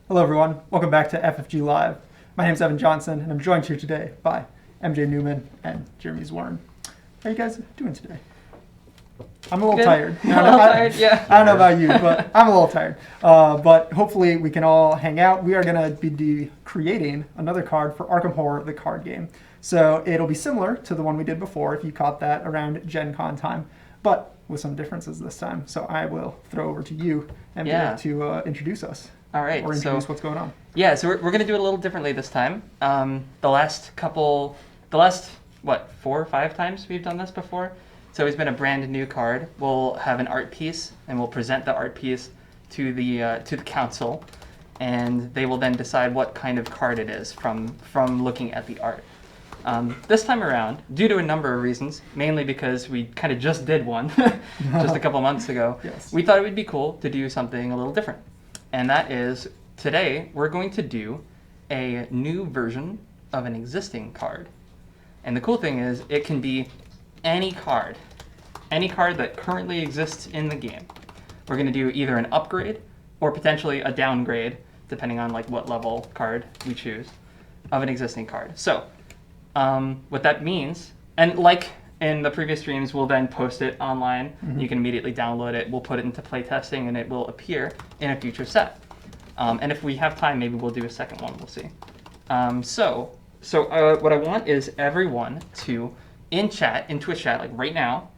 Hello, everyone. Welcome back to FFG Live. My name is Evan Johnson, and I'm joined here today by MJ Newman and Jeremy Zorn. How are you guys doing today? I'm a little tired. Yeah. I don't know about you, but I'm a little tired. But hopefully we can all hang out. We are going to be creating another card for Arkham Horror, the card game. So it'll be similar to the one we did before if you caught that around Gen Con time, but with some differences this time. So I will throw over to you, MJ, to introduce us. All right. Or introduce what's going on. Yeah, so we're going to do it a little differently this time. The last 4 or 5 times we've done this before, it's always been a brand new card. We'll have an art piece, and we'll present the art piece to the council, and they will then decide what kind of card it is from looking at the art. This time around, due to a number of reasons, mainly because we kind of just did one just a couple months ago, yes. We thought it would be cool to do something a little different. And that is, today, we're going to do a new version of an existing card. And the cool thing is, it can be any card that currently exists in the game. We're going to do either an upgrade or potentially a downgrade, depending on like what level card we choose, of an existing card. So, what that means, and like in the previous streams, we'll then post it online. Mm-hmm. You can immediately download it. We'll put it into playtesting, and it will appear in a future set. And if we have time, maybe we'll do a second one. We'll see. So what I want is everyone to, in Twitch chat, like right now,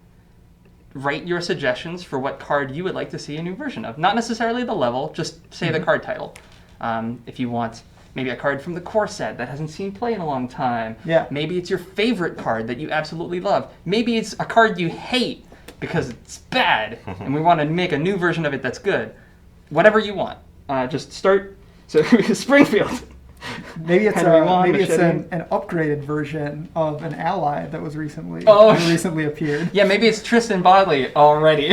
write your suggestions for what card you would like to see a new version of. Not necessarily the level, just say the card title. If you want maybe a card from the core set that hasn't seen play in a long time. Yeah. Maybe it's your favorite card that you absolutely love. Maybe it's a card you hate because it's bad, and we want to make a new version of it that's good. Whatever you want. Just start. So Springfield. Maybe it's an upgraded version of an ally that was recently appeared. Yeah, maybe it's Tristan Bodley already.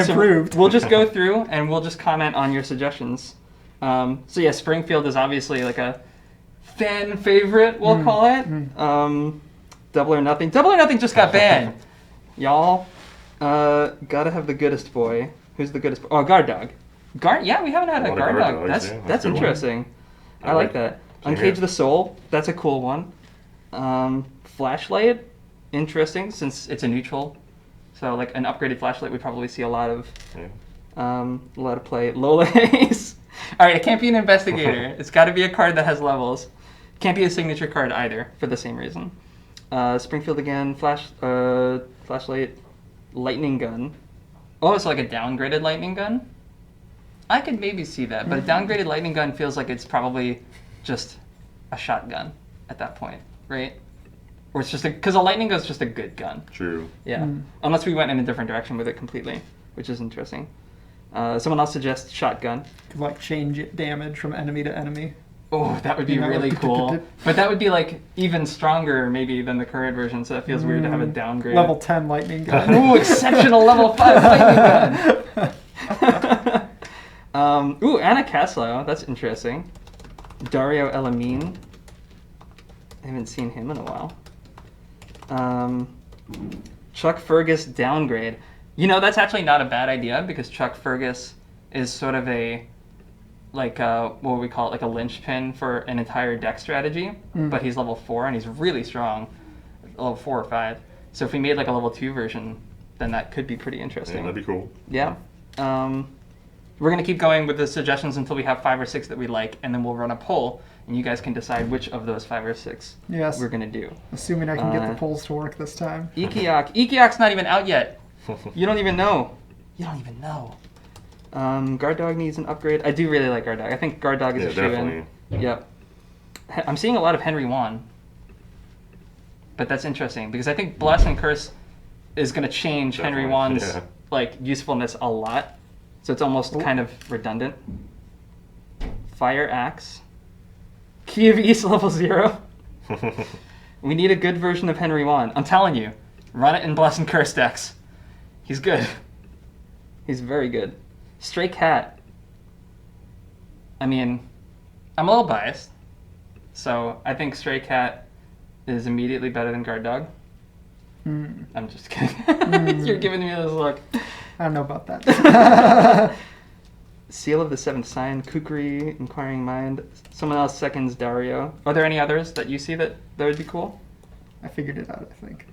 Improved. We'll just go through and we'll just comment on your suggestions. Springfield is obviously like a fan favorite, we'll call it. Double or Nothing. Double or Nothing just got banned. Y'all, gotta have the goodest boy. Who's the goodest boy? Oh, Guard Dog. Yeah, we haven't had a Guard Dog. That's interesting. I like that. Uncage the Soul. That's a cool one. Flashlight. Interesting, since it's a neutral. So like an upgraded Flashlight, we probably see a lot of play. Lola Ace. All right, it can't be an investigator. It's got to be a card that has levels. Can't be a signature card either, for the same reason. Springfield again, Flashlight, Lightning Gun. Oh, it's like a downgraded Lightning Gun? I could maybe see that, but a downgraded Lightning Gun feels like it's probably just a shotgun at that point, right? Or it's just because a Lightning Gun's just a good gun. True. Yeah, unless we went in a different direction with it completely, which is interesting. Someone else suggests shotgun. Could like change damage from enemy to enemy. Oh, that would be really cool. But that would be like even stronger maybe than the current version, so it feels weird to have a downgrade. Level 10 lightning gun. Ooh, exceptional level 5 lightning gun. Anna Caslow, that's interesting. Dario Elamine. I haven't seen him in a while. Chuck Fergus downgrade. You know, that's actually not a bad idea because Chuck Fergus is sort of a, like, what would we call it, like a linchpin for an entire deck strategy. But he's level 4 and he's really strong, level 4 or 5. So if we made like a level 2 version, then that could be pretty interesting. Yeah, that'd be cool. Yeah. We're going to keep going with the suggestions until we have 5 or 6 that we like, and then we'll run a poll, and you guys can decide which of those 5 or 6 we're going to do. Assuming I can get the polls to work this time. Ikiok's not even out yet. You don't even know. Guard Dog needs an upgrade. I do really like Guard Dog. I think Guard Dog is a shoo-in. Yep. I'm seeing a lot of Henry Wan. But that's interesting, because I think Bless and Curse is going to change Henry Wan's usefulness a lot. So it's almost kind of redundant. Fire Axe. Key of East level 0. We need a good version of Henry Wan. I'm telling you. Run it in Bless and Curse decks. He's good. He's very good. Stray Cat. I mean, I'm a little biased. So I think Stray Cat is immediately better than Guard Dog. I'm just kidding. You're giving me this look. I don't know about that. Seal of the Seventh Sign, Kukri, Inquiring Mind. Someone else seconds Dario. Are there any others that you see that would be cool? I figured it out, I think.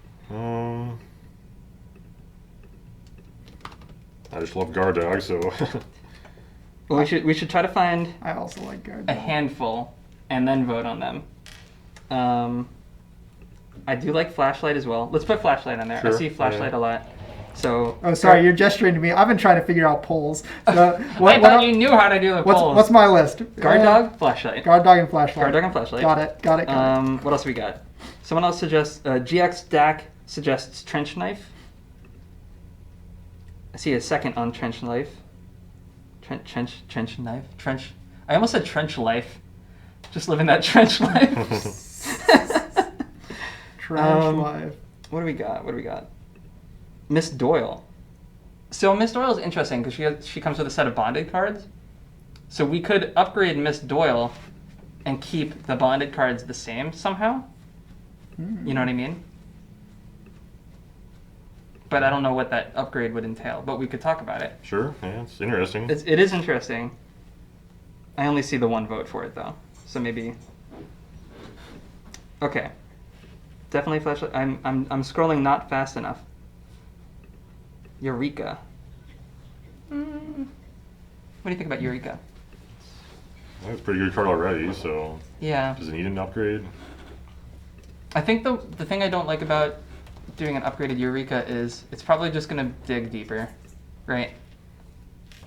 I just love guard dogs, so. Well, we should try to find I also like guard a dog. handful and then vote on them. I do like flashlight as well. Let's put flashlight on there. I Sure, see flashlight a lot. So. Oh, sorry, you're gesturing to me. I've been trying to figure out polls. So, I thought you knew how to do the polls. What's my list? Guard dog, flashlight. Guard dog and flashlight. Guard dog and flashlight. Got it. What else we got? Someone else suggests GX Dak suggests trench knife. I see a second on trench knife. Trench knife. Trench. I almost said trench life. Just living that trench life. Trench life. What do we got? Miss Doyle. So Miss Doyle is interesting because she comes with a set of bonded cards. So we could upgrade Miss Doyle and keep the bonded cards the same somehow. You know what I mean? But I don't know what that upgrade would entail, but we could talk about it. Sure, yeah, it's interesting. It is interesting. I only see the one vote for it, though. So maybe... Okay. Definitely flashlight. I'm scrolling not fast enough. Eureka. What do you think about Eureka? That's a pretty good card already, so. Yeah. Does it need an upgrade? I think the thing I don't like about doing an upgraded Eureka is it's probably just going to dig deeper, right?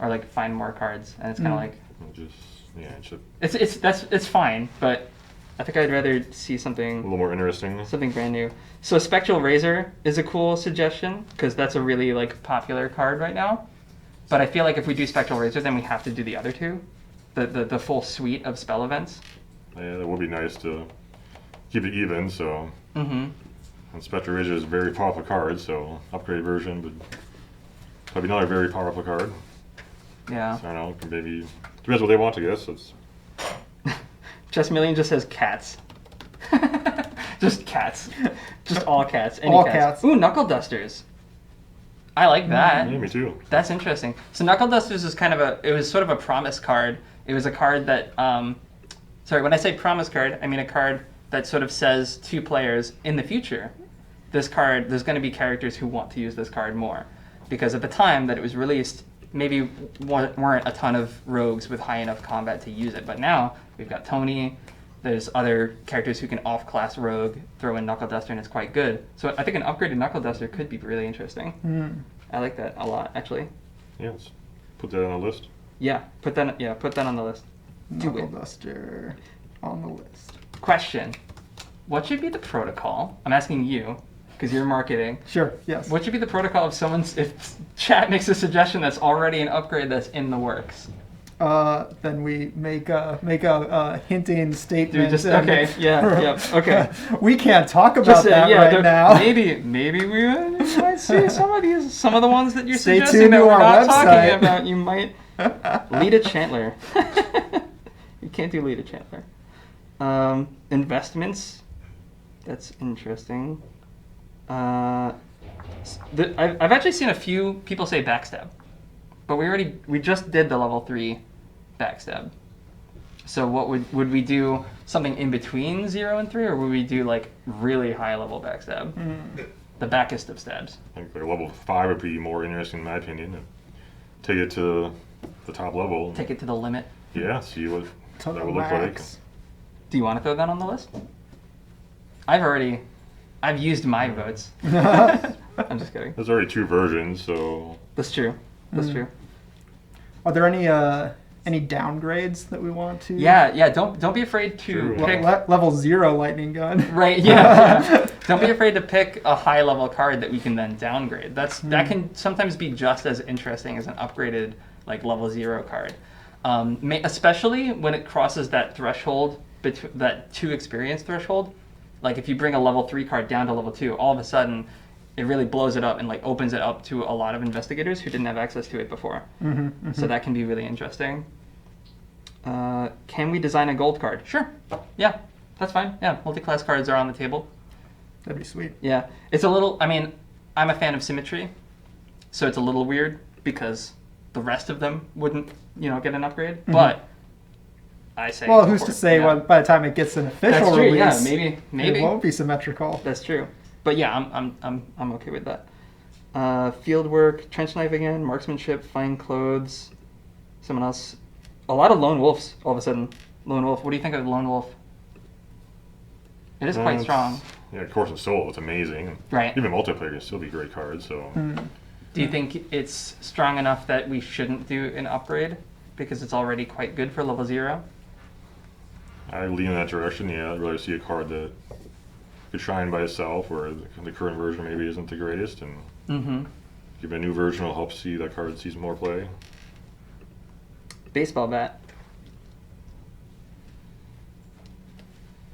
Or like find more cards, and it's kind of like... It should It's fine, but I think I'd rather see a something little more interesting. brand new. So Spectral Razor is a cool suggestion because that's a really like popular card right now. But I feel like if we do Spectral Razor, then we have to do the other two, the full suite of spell events. Yeah, that would be nice to keep it even, so. Mm-hmm. And Spectre Razor is a very powerful card, so upgrade version would probably another very powerful card. Yeah. So I don't know, maybe depends what they want, I guess. It's Chess Million just says cats. Just cats. Just all cats. Any All cats. cats. Ooh, Knuckle Dusters. I like that. yeah, me too. That's interesting. So Knuckle Dusters is it was sort of a promise card. It was a card that, sorry, when I say promise card, I mean a card that sort of says to players, in the future, this card, there's going to be characters who want to use this card more. Because at the time that it was released, maybe weren't a ton of rogues with high enough combat to use it. But now, we've got Tony, there's other characters who can off-class rogue, throw in Knuckle Duster, and it's quite good. So I think an upgraded Knuckle Duster could be really interesting. I like that a lot, actually. Yeah, let's put that on the list. Yeah, put that on the list. Knuckle Duster on the list. Question. What should be the protocol? I'm asking you, because you're marketing. Sure, yes. What should be the protocol if chat makes a suggestion that's already an upgrade that's in the works? Then we make a hinting statement. Okay. We can't talk about that right now. Maybe we might see some of the ones that you're Stay suggesting tuned that to we're our not website. talking about. You might lead a Chantler. You can't do lead a Chantler. Investments. That's interesting. I've actually seen a few people say backstab, but we just did the level 3 backstab. So what would we do something in between 0 and 3, or would we do like really high level backstab? The backest of stabs. I think like level 5 would be more interesting in my opinion. Take it to the top level. Take it to the limit. Yeah, see what To that the would look like. max. Do you want to throw that on the list? I've used my votes. I'm just kidding. There's already 2 versions, so That's true. Are there any downgrades that we want to? Yeah. Don't be afraid to True. pick. Level 0 lightning gun. Right. Yeah. Don't be afraid to pick a high level card that we can then downgrade. That can sometimes be just as interesting as an upgraded like level 0 card, especially when it crosses that threshold, that 2 experience threshold. Like if you bring a level 3 card down to level 2, all of a sudden it really blows it up and like opens it up to a lot of investigators who didn't have access to it before. So that can be really interesting. Can we design a gold card? Sure. Yeah, that's fine. Yeah, multi-class cards are on the table. That'd be sweet. Yeah, it's a little. I mean, I'm a fan of symmetry, so it's a little weird because the rest of them wouldn't, get an upgrade. But I say, Well, go who's for to it. say Yeah. by the time it gets an official That's true. release, Yeah, maybe it won't be symmetrical. That's true. But yeah, I'm okay with that. Field work, trench knife again, marksmanship, fine clothes. Someone else. A lot of lone wolves. All of a sudden, lone wolf. What do you think of the lone wolf? It is quite strong. Yeah, Course of Soul, it's amazing. Right. Even multiplayer can still be great cards. So. Do you think it's strong enough that we shouldn't do an upgrade because it's already quite good for level 0? I lean in that direction. Yeah, I'd rather see a card that could shine by itself, where the current version maybe isn't the greatest, and give a new version will help see that card sees more play. Baseball bat.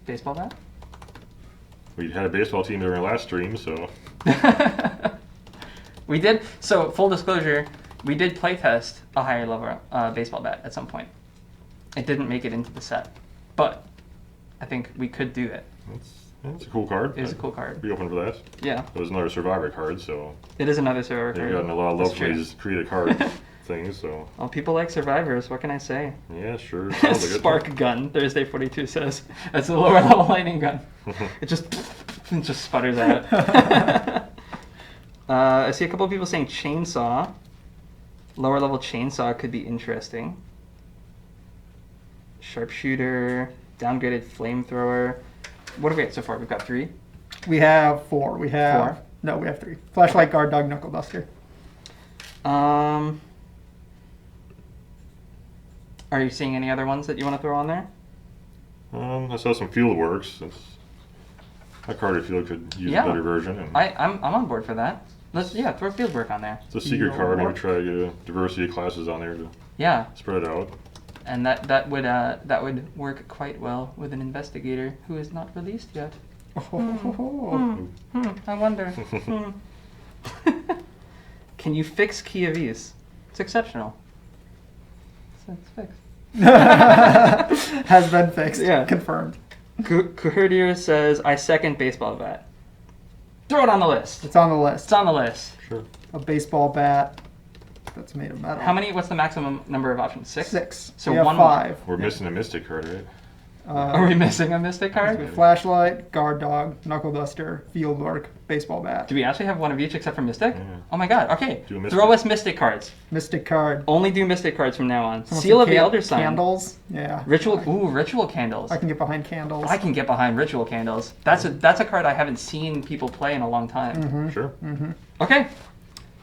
Baseball bat? We had a baseball team during our last stream, so We did. So full disclosure, we did playtest a higher level baseball bat at some point. It didn't make it into the set, but I think we could do it. it's a cool card. It is a cool card. I'd be open for that. Yeah. It was another Survivor card, so It is another Survivor card. they've gotten a lot of love That's for true. these creative card things. So Well, people like Survivors. What can I say? yeah, sure. Sounds like a good Spark gun. Thursday 42 says that's a lower level lightning gun. It just sputters out. I see a couple of people saying chainsaw. Lower level chainsaw could be interesting. Sharpshooter, downgraded flamethrower. What have we got so far? We've got 3. We have 4. We have 4? No, we have 3. Flashlight, guard dog, knuckle duster. Are you seeing any other ones that you want to throw on there? I saw some field works. That card I feel could use Yeah. a better version. And I'm on board for that. Let's throw field work on there. it's a secret card. Maybe Field try to get a diversity of classes on there to Yeah, spread it out. and that would work quite well with an investigator who is not released yet. I wonder. Can you fix key of ease? It's exceptional. So it's fixed. Has been fixed. Yeah. Confirmed. Kuherdir says, I second baseball bat. Throw it on the list. It's on the list. It's on the list. Sure. A baseball bat that's made of metal. What's the maximum number of options? 6? 6. So we have one more. 5. We're missing a Mystic card, right? Are we missing a mystic card? Flashlight, guard dog, knuckle duster, field work, baseball bat. Do we actually have one of each except for mystic? Yeah. Oh my god, okay. Do a mystic. Throw us mystic cards. Mystic card. Only do mystic cards from now on. Someone Seal said of the Elder Sign. Candles. Yeah. Ritual candles. I can get behind candles. I can get behind ritual candles. That's a card I haven't seen people play in a long time. Sure. Okay,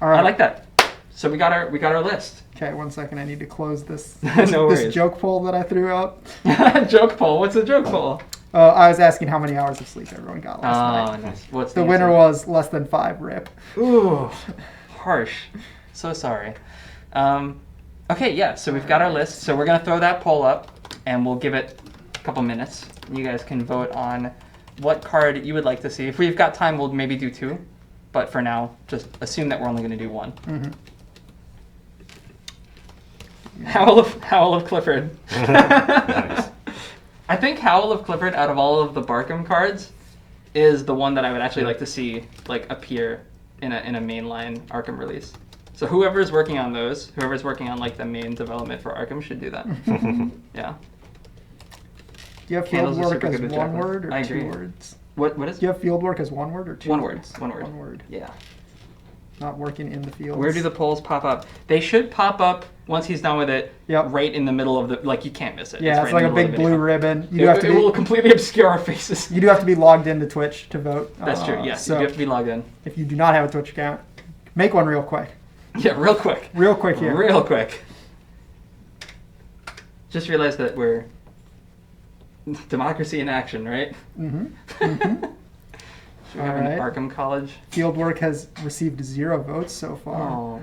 All right. I like that. So we got our list. Okay, 1 second. I need to close this No this worries. joke poll that I threw up. Joke poll. What's a joke poll? I was asking how many hours of sleep everyone got last night. Nice. What's The winner answer? was less than 5. Rip. Ooh, harsh. So sorry. Okay, yeah. So we've got our list. So we're gonna throw that poll up, and we'll give it a couple minutes. You guys can vote on what card you would like to see. If we've got time, we'll maybe do 2. But for now, just assume that we're only gonna do 1. Howl of Clifford. Nice. I think Howl of Clifford, out of all of the Barkham cards, is the one that I would actually like to see appear in a mainline Arkham release. So whoever's working on those, whoever's working on the main development for Arkham should do that. Yeah. Do you have field Candles are work super as good with 1 Jacqueline. word or I 2 agree. words? What is? Do you have field work as 1 word or 2 1 word. words? 1 word. 1 word. Yeah. Not working in the field. Where do the polls pop up? They should pop up once he's done with it. Yep. Right in the middle of the you can't miss it. Yeah, it's right like in a the middle big of the blue video. ribbon. You do have to It be. will completely obscure our faces. You do have to be logged into Twitch to vote. That's true. Yes, So you have to be logged in. if you do not have a Twitch account, make one real quick. Yeah, real quick. Real quick here. Real quick. Just realized that we're democracy in action, right? Should we have an Alright. Arkham College? Field work has received 0 votes so far. Oh,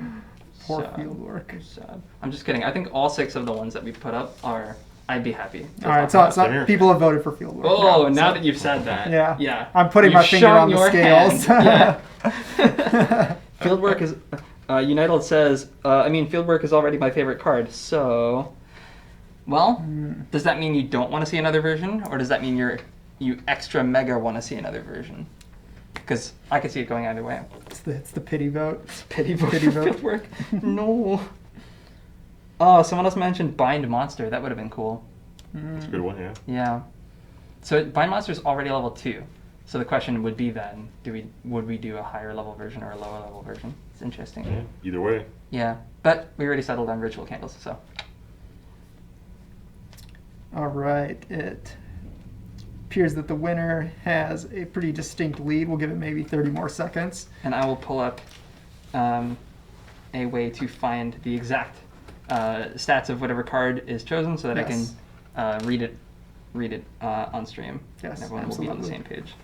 Poor sad. field work. Sad. I'm just kidding. I think all 6 of the ones that we put up are. I'd be happy. All right, so Same here. people have voted for field work. Oh, now so- that you've said that. Yeah. Yeah. I'm putting You've my finger shown on the your scales. hand. Yeah. Fieldwork is. United says. Fieldwork is already my favorite card. So. Well, does that mean you don't want to see another version, or does that mean you extra mega want to see another version? Because I could see it going either way. It's the pity vote. Pity vote Pity for vote. Fieldwork. No. Oh, someone else mentioned Bind Monster. That would have been cool. That's a good one, yeah. Yeah. So Bind Monster is already level 2. So the question would be then, would we do a higher level version or a lower level version? It's interesting. Yeah, either way. Yeah, but we already settled on Ritual Candles, so. All right. It appears that the winner has a pretty distinct lead. We'll give it maybe 30 more seconds. And I will pull up a way to find the exact stats of whatever card is chosen so that I Yes. can read it on stream. Yes, and everyone will be on the absolutely. same page.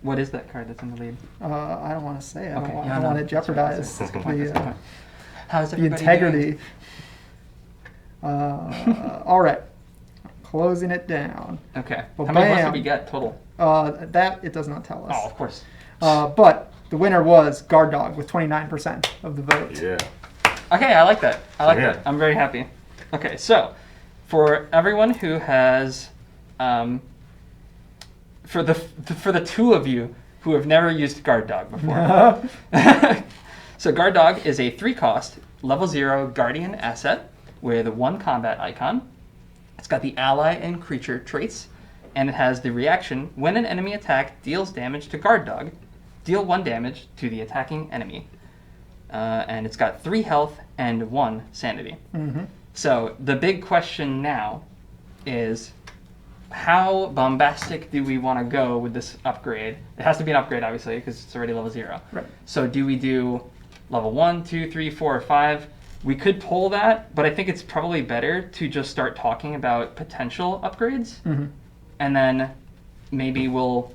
What is that card that's in the lead? I don't want to say. I Okay, don't, yeah, I don't no, want to that's right, jeopardize that's a good point, that's a good the, point. How's the everybody integrity. doing? All right. Closing it down. Okay. Well, How many points bam. did we get total? That it does not tell us. Oh, of course. But the winner was Guard Dog with 29% of the vote. Yeah. Okay, I like that. I like Yeah. that. I'm very happy. Okay, so for everyone who has, for the two of you who have never used Guard Dog before, so Guard Dog is a 3-cost level 0 Guardian asset with 1 combat icon. It's got the ally and creature traits, and it has the reaction: when an enemy attack deals damage to Guard Dog, deal 1 damage to the attacking enemy. And it's got 3 health and 1 sanity. Mm-hmm. So the big question now is, how bombastic do we want to go with this upgrade? It has to be an upgrade, obviously, because it's already level 0. Right. So do we do level 1, 2, 3, 4, or 5? We could pull that, but I think it's probably better to just start talking about potential upgrades. Mm-hmm. And then maybe we'll,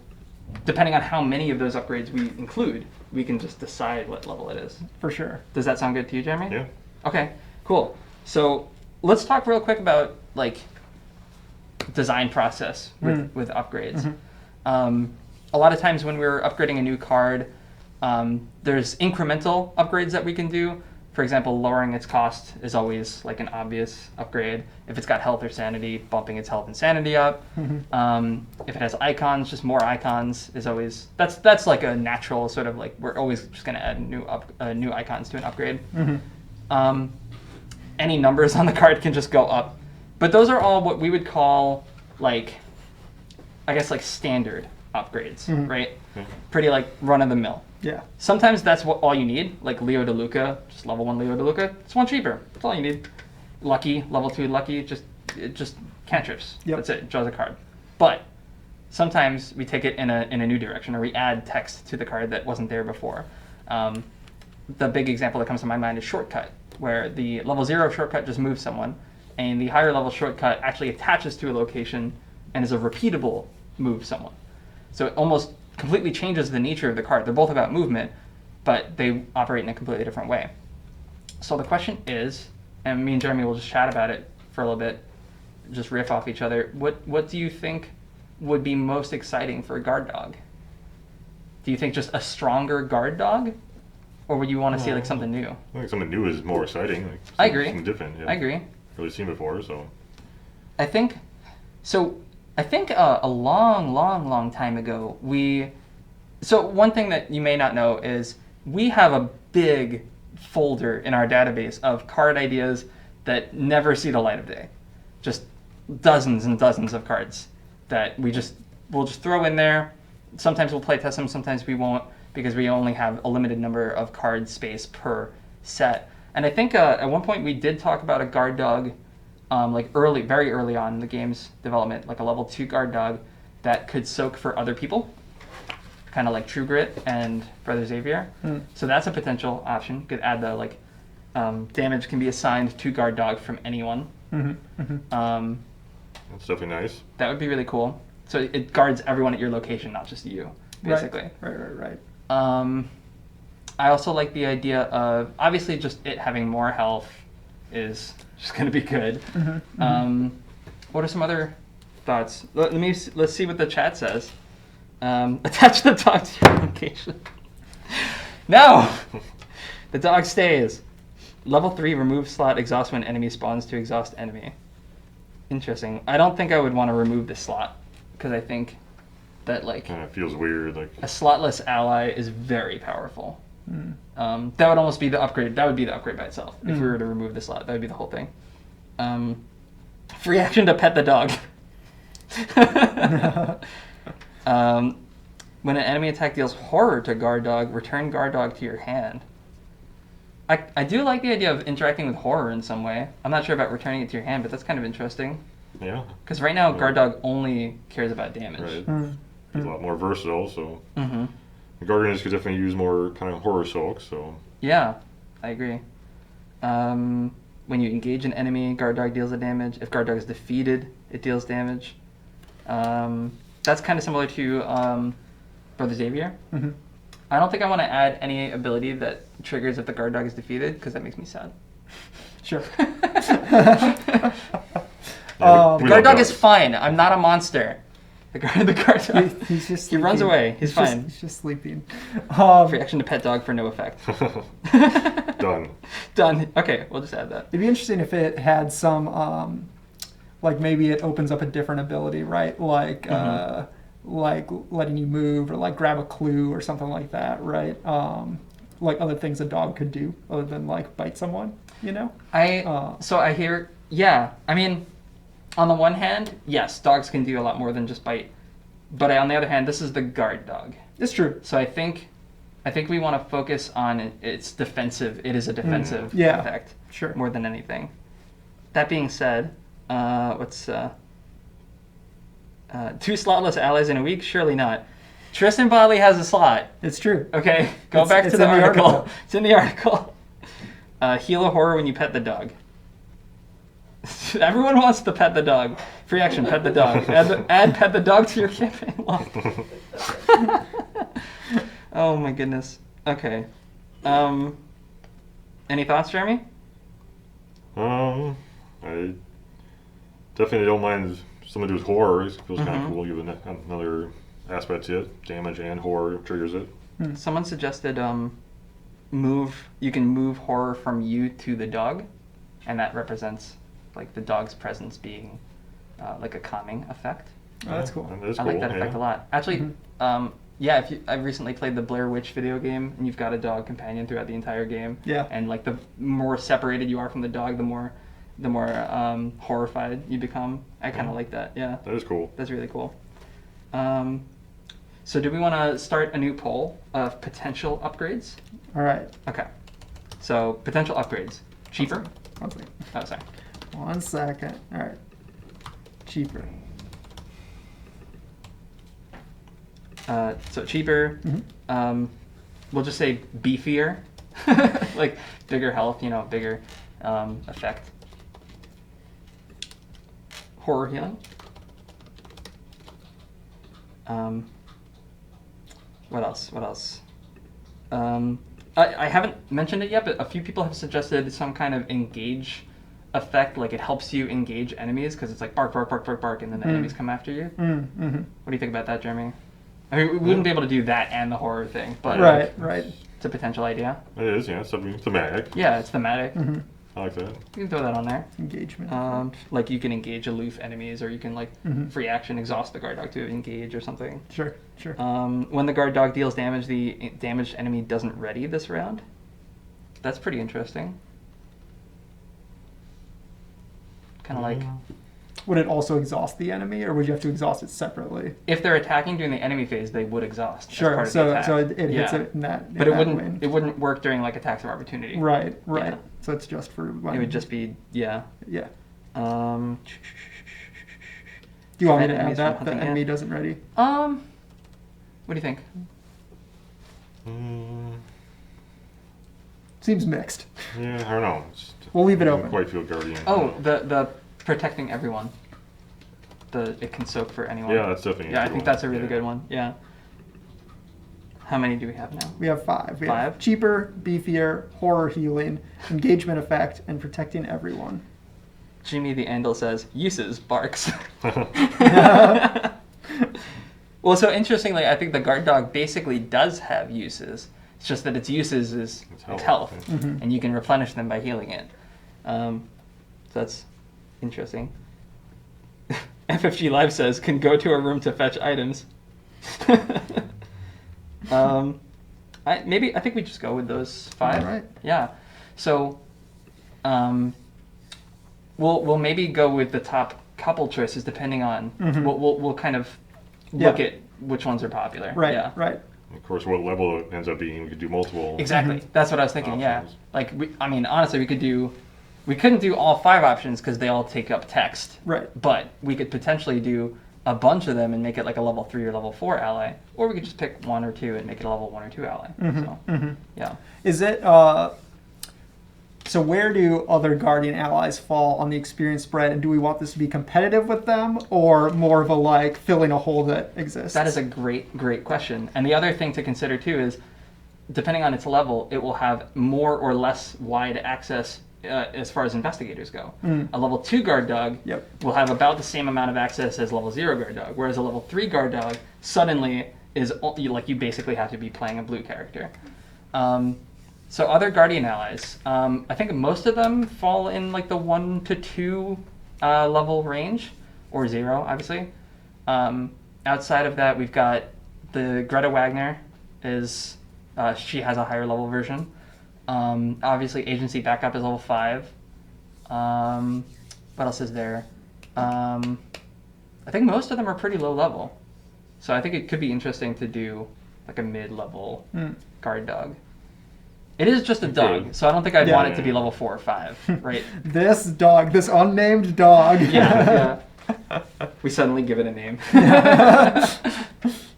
depending on how many of those upgrades we include, we can just decide what level it is. For sure. Does that sound good to you, Jeremy? Yeah. Okay, cool. So let's talk real quick about like design process with upgrades. A lot of times when we're upgrading a new card, there's incremental upgrades that we can do. For example, lowering its cost is always like an obvious upgrade. If it's got health or sanity, bumping its health and sanity up. If it has icons, just more icons is always, that's like a natural sort of like, we're always just going to add new icons to an upgrade. Any numbers on the card can just go up. But those are all what we would call like, I guess like standard upgrades, right? Pretty like run of the mill. Yeah. Sometimes that's all you need, like Leo DeLuca, just level 1 Leo DeLuca. It's 1 cheaper. That's all you need. Lucky, level 2 Lucky, just cantrips. Yep. That's it. Draws a card. But sometimes we take it in a new direction, or we add text to the card that wasn't there before. The big example that comes to my mind is Shortcut, where the level 0 Shortcut just moves someone, and the higher level Shortcut actually attaches to a location and is a repeatable move someone. So it almost completely changes the nature of the card. They're both about movement, but they operate in a completely different way. So the question is, and me and Jeremy will just chat about it for a little bit, just riff off each other, what do you think would be most exciting for a Guard Dog? Do you think just a stronger Guard Dog? Or would you want to see like something new? I think something new is more exciting. Like I agree. Something different. Yeah. I agree. Really seen before, so. I think a long time ago, so one thing that you may not know is we have a big folder in our database of card ideas that never see the light of day. Just dozens and dozens of cards that we'll just throw in there. Sometimes we'll play test them, sometimes we won't, because we only have a limited number of card space per set. And I think at one point we did talk about a Guard Dog, like very early on in the game's development, like a level 2 Guard Dog that could soak for other people, kind of like True Grit and Brother Xavier. So that's a potential option. You could add the like damage can be assigned to Guard Dog from anyone. That's definitely nice. That would be really cool. So it guards everyone at your location, not just you, basically. Right. I also like the idea of, obviously just it having more health is just going to be good. What are some other thoughts? Let's see what the chat says. Attach the dog to your location. No! The dog stays. Level 3, remove slot, exhaust when enemy spawns to exhaust enemy. Interesting. I don't think I would want to remove the slot, because I think that like Kind of feels weird. Like a slotless ally is very powerful. That would almost be the upgrade. That would be the upgrade by itself. If we were to remove the slot, that would be the whole thing. Free action to pet the dog. When an enemy attack deals horror to guard dog, return guard dog to your hand. I do like the idea of interacting with horror in some way. I'm not sure about returning it to your hand, but that's kind of interesting. Yeah. Because right now, guard dog only cares about damage. Right. He's a lot more versatile, so. The Guardians could definitely use more kind of horror soak, so. Yeah, I agree. When you engage an enemy, guard dog deals the damage. If guard dog is defeated, it deals damage. That's kind of similar to Brother Xavier. I don't think I want to add any ability that triggers if the guard dog is defeated, because that makes me sad. Sure. Guard dog is fine. I'm not a monster. The guard dog. He's just he runs away. He's fine. He's just sleeping. Free action to pet dog for no effect. Done. Done. Okay, we'll just add that. It'd be interesting if it had some, like maybe it opens up a different ability, right? Like letting you move or like grab a clue or something like that, right? Like other things a dog could do other than like bite someone, you know? So I hear, yeah. I mean, on the one hand, yes, dogs can do a lot more than just bite. But on the other hand, this is the guard dog. It's true. So I think we want to focus on its defensive. It is a defensive Yeah, effect, sure. more than anything. That being said, what's 2 slotless allies in a week? Surely not. Tristan Bodley has a slot. It's true. Okay, go back to the article. It's in the article. Heal a horror when you pet the dog. Everyone wants to pet the dog. Free action, pet the dog. Add pet the dog to your campaign log. Oh my goodness. Okay. Any thoughts, Jeremy? I definitely don't mind something to do with horror. It feels kind of cool. Give another aspect to it. Damage and horror triggers it. Someone suggested you can move horror from you to the dog, and that represents like the dog's presence being like a calming effect. Oh, that's cool. That is I cool, like that effect a lot. Actually, yeah, I've recently played the Blair Witch video game, and you've got a dog companion throughout the entire game. Yeah. And like the more separated you are from the dog, the more horrified you become. I kind of like that. Yeah. That is cool. That's really cool. So do we want to start a new poll of potential upgrades? All right. Okay. So potential upgrades. Cheaper? One second. Oh, sorry. 1 second. All right. Cheaper. So cheaper. We'll just say beefier. Like bigger health, bigger effect. Horror healing. What else? I haven't mentioned it yet, but a few people have suggested some kind of engage effect, like it helps you engage enemies because it's like bark, bark, bark, bark, bark, and then the enemies come after you. What do you think about that, Jeremy? I mean, we wouldn't be able to do that and the horror thing, but Right. it's a potential idea. It is, yeah. It's something thematic. Yeah, it's thematic. I like that. You can throw that on there. Engagement. Like you can engage aloof enemies, or you can like free action exhaust the guard dog to engage or something. Sure. When the guard dog deals damage, the damaged enemy doesn't ready this round. That's pretty interesting. Kind of like Would it also exhaust the enemy, or would you have to exhaust it separately? if they're attacking during the enemy phase, they would exhaust. as Sure. part of the attack. So it hits it in that. But in it that wouldn't. way. It wouldn't work during like attacks of opportunity. Right. Yeah. So it's just for when. It would just be Yeah. Do Do you want me to Prevent add enemies from that? The hunting, enemy yeah. doesn't ready. What do you think? Seems mixed. Yeah, I don't know. We'll leave it I don't open. quite feel guardian. Oh, the protecting everyone. It can soak for anyone. Yeah, that's definitely. Yeah, I good think one. that's a really good one. Yeah. How many do we have now? We have 5. We have 5? cheaper, beefier, horror healing, engagement effect, and protecting everyone. Jimmy the Andal says, uses barks. Well, so interestingly, I think the guard dog basically does have uses. It's just that its uses is its health, and you can replenish them by healing it. So that's interesting. FFG Live says, can go to a room to fetch items. I think we just go with those 5. All right. Yeah. So, we'll maybe go with the top couple choices depending on. We'll kind of look at which ones are popular. Right. Yeah. Right. Of course, what level it ends up being, we could do multiple. Exactly. That's what I was thinking. options. Yeah. Like honestly, we couldn't do all 5 options because they all take up text. Right. But we could potentially do a bunch of them and make it like a level 3 or level 4 ally, or we could just pick 1 or 2 and make it a level 1 or 2 ally. Yeah. Is it so where do other Guardian allies fall on the experience spread, and do we want this to be competitive with them, or more of a like filling a hole that exists? That is a great question. And the other thing to consider too is, depending on its level, it will have more or less wide access as far as investigators go. A level 2 guard dog will have about the same amount of access as level 0 guard dog, whereas a level 3 guard dog suddenly is like you basically have to be playing a blue character. So other Guardian allies, I think most of them fall in like the 1 to 2 level range, or 0, obviously. Outside of that, we've got the Greta Wagner. She has a higher level version. Obviously, Agency Backup is level 5. What else is there? I think most of them are pretty low level. So I think it could be interesting to do like a mid-level guard dog. It is just a dog, so I don't think I'd want it to be level 4 or 5, right? This dog, this unnamed dog. Yeah. We suddenly give it a name.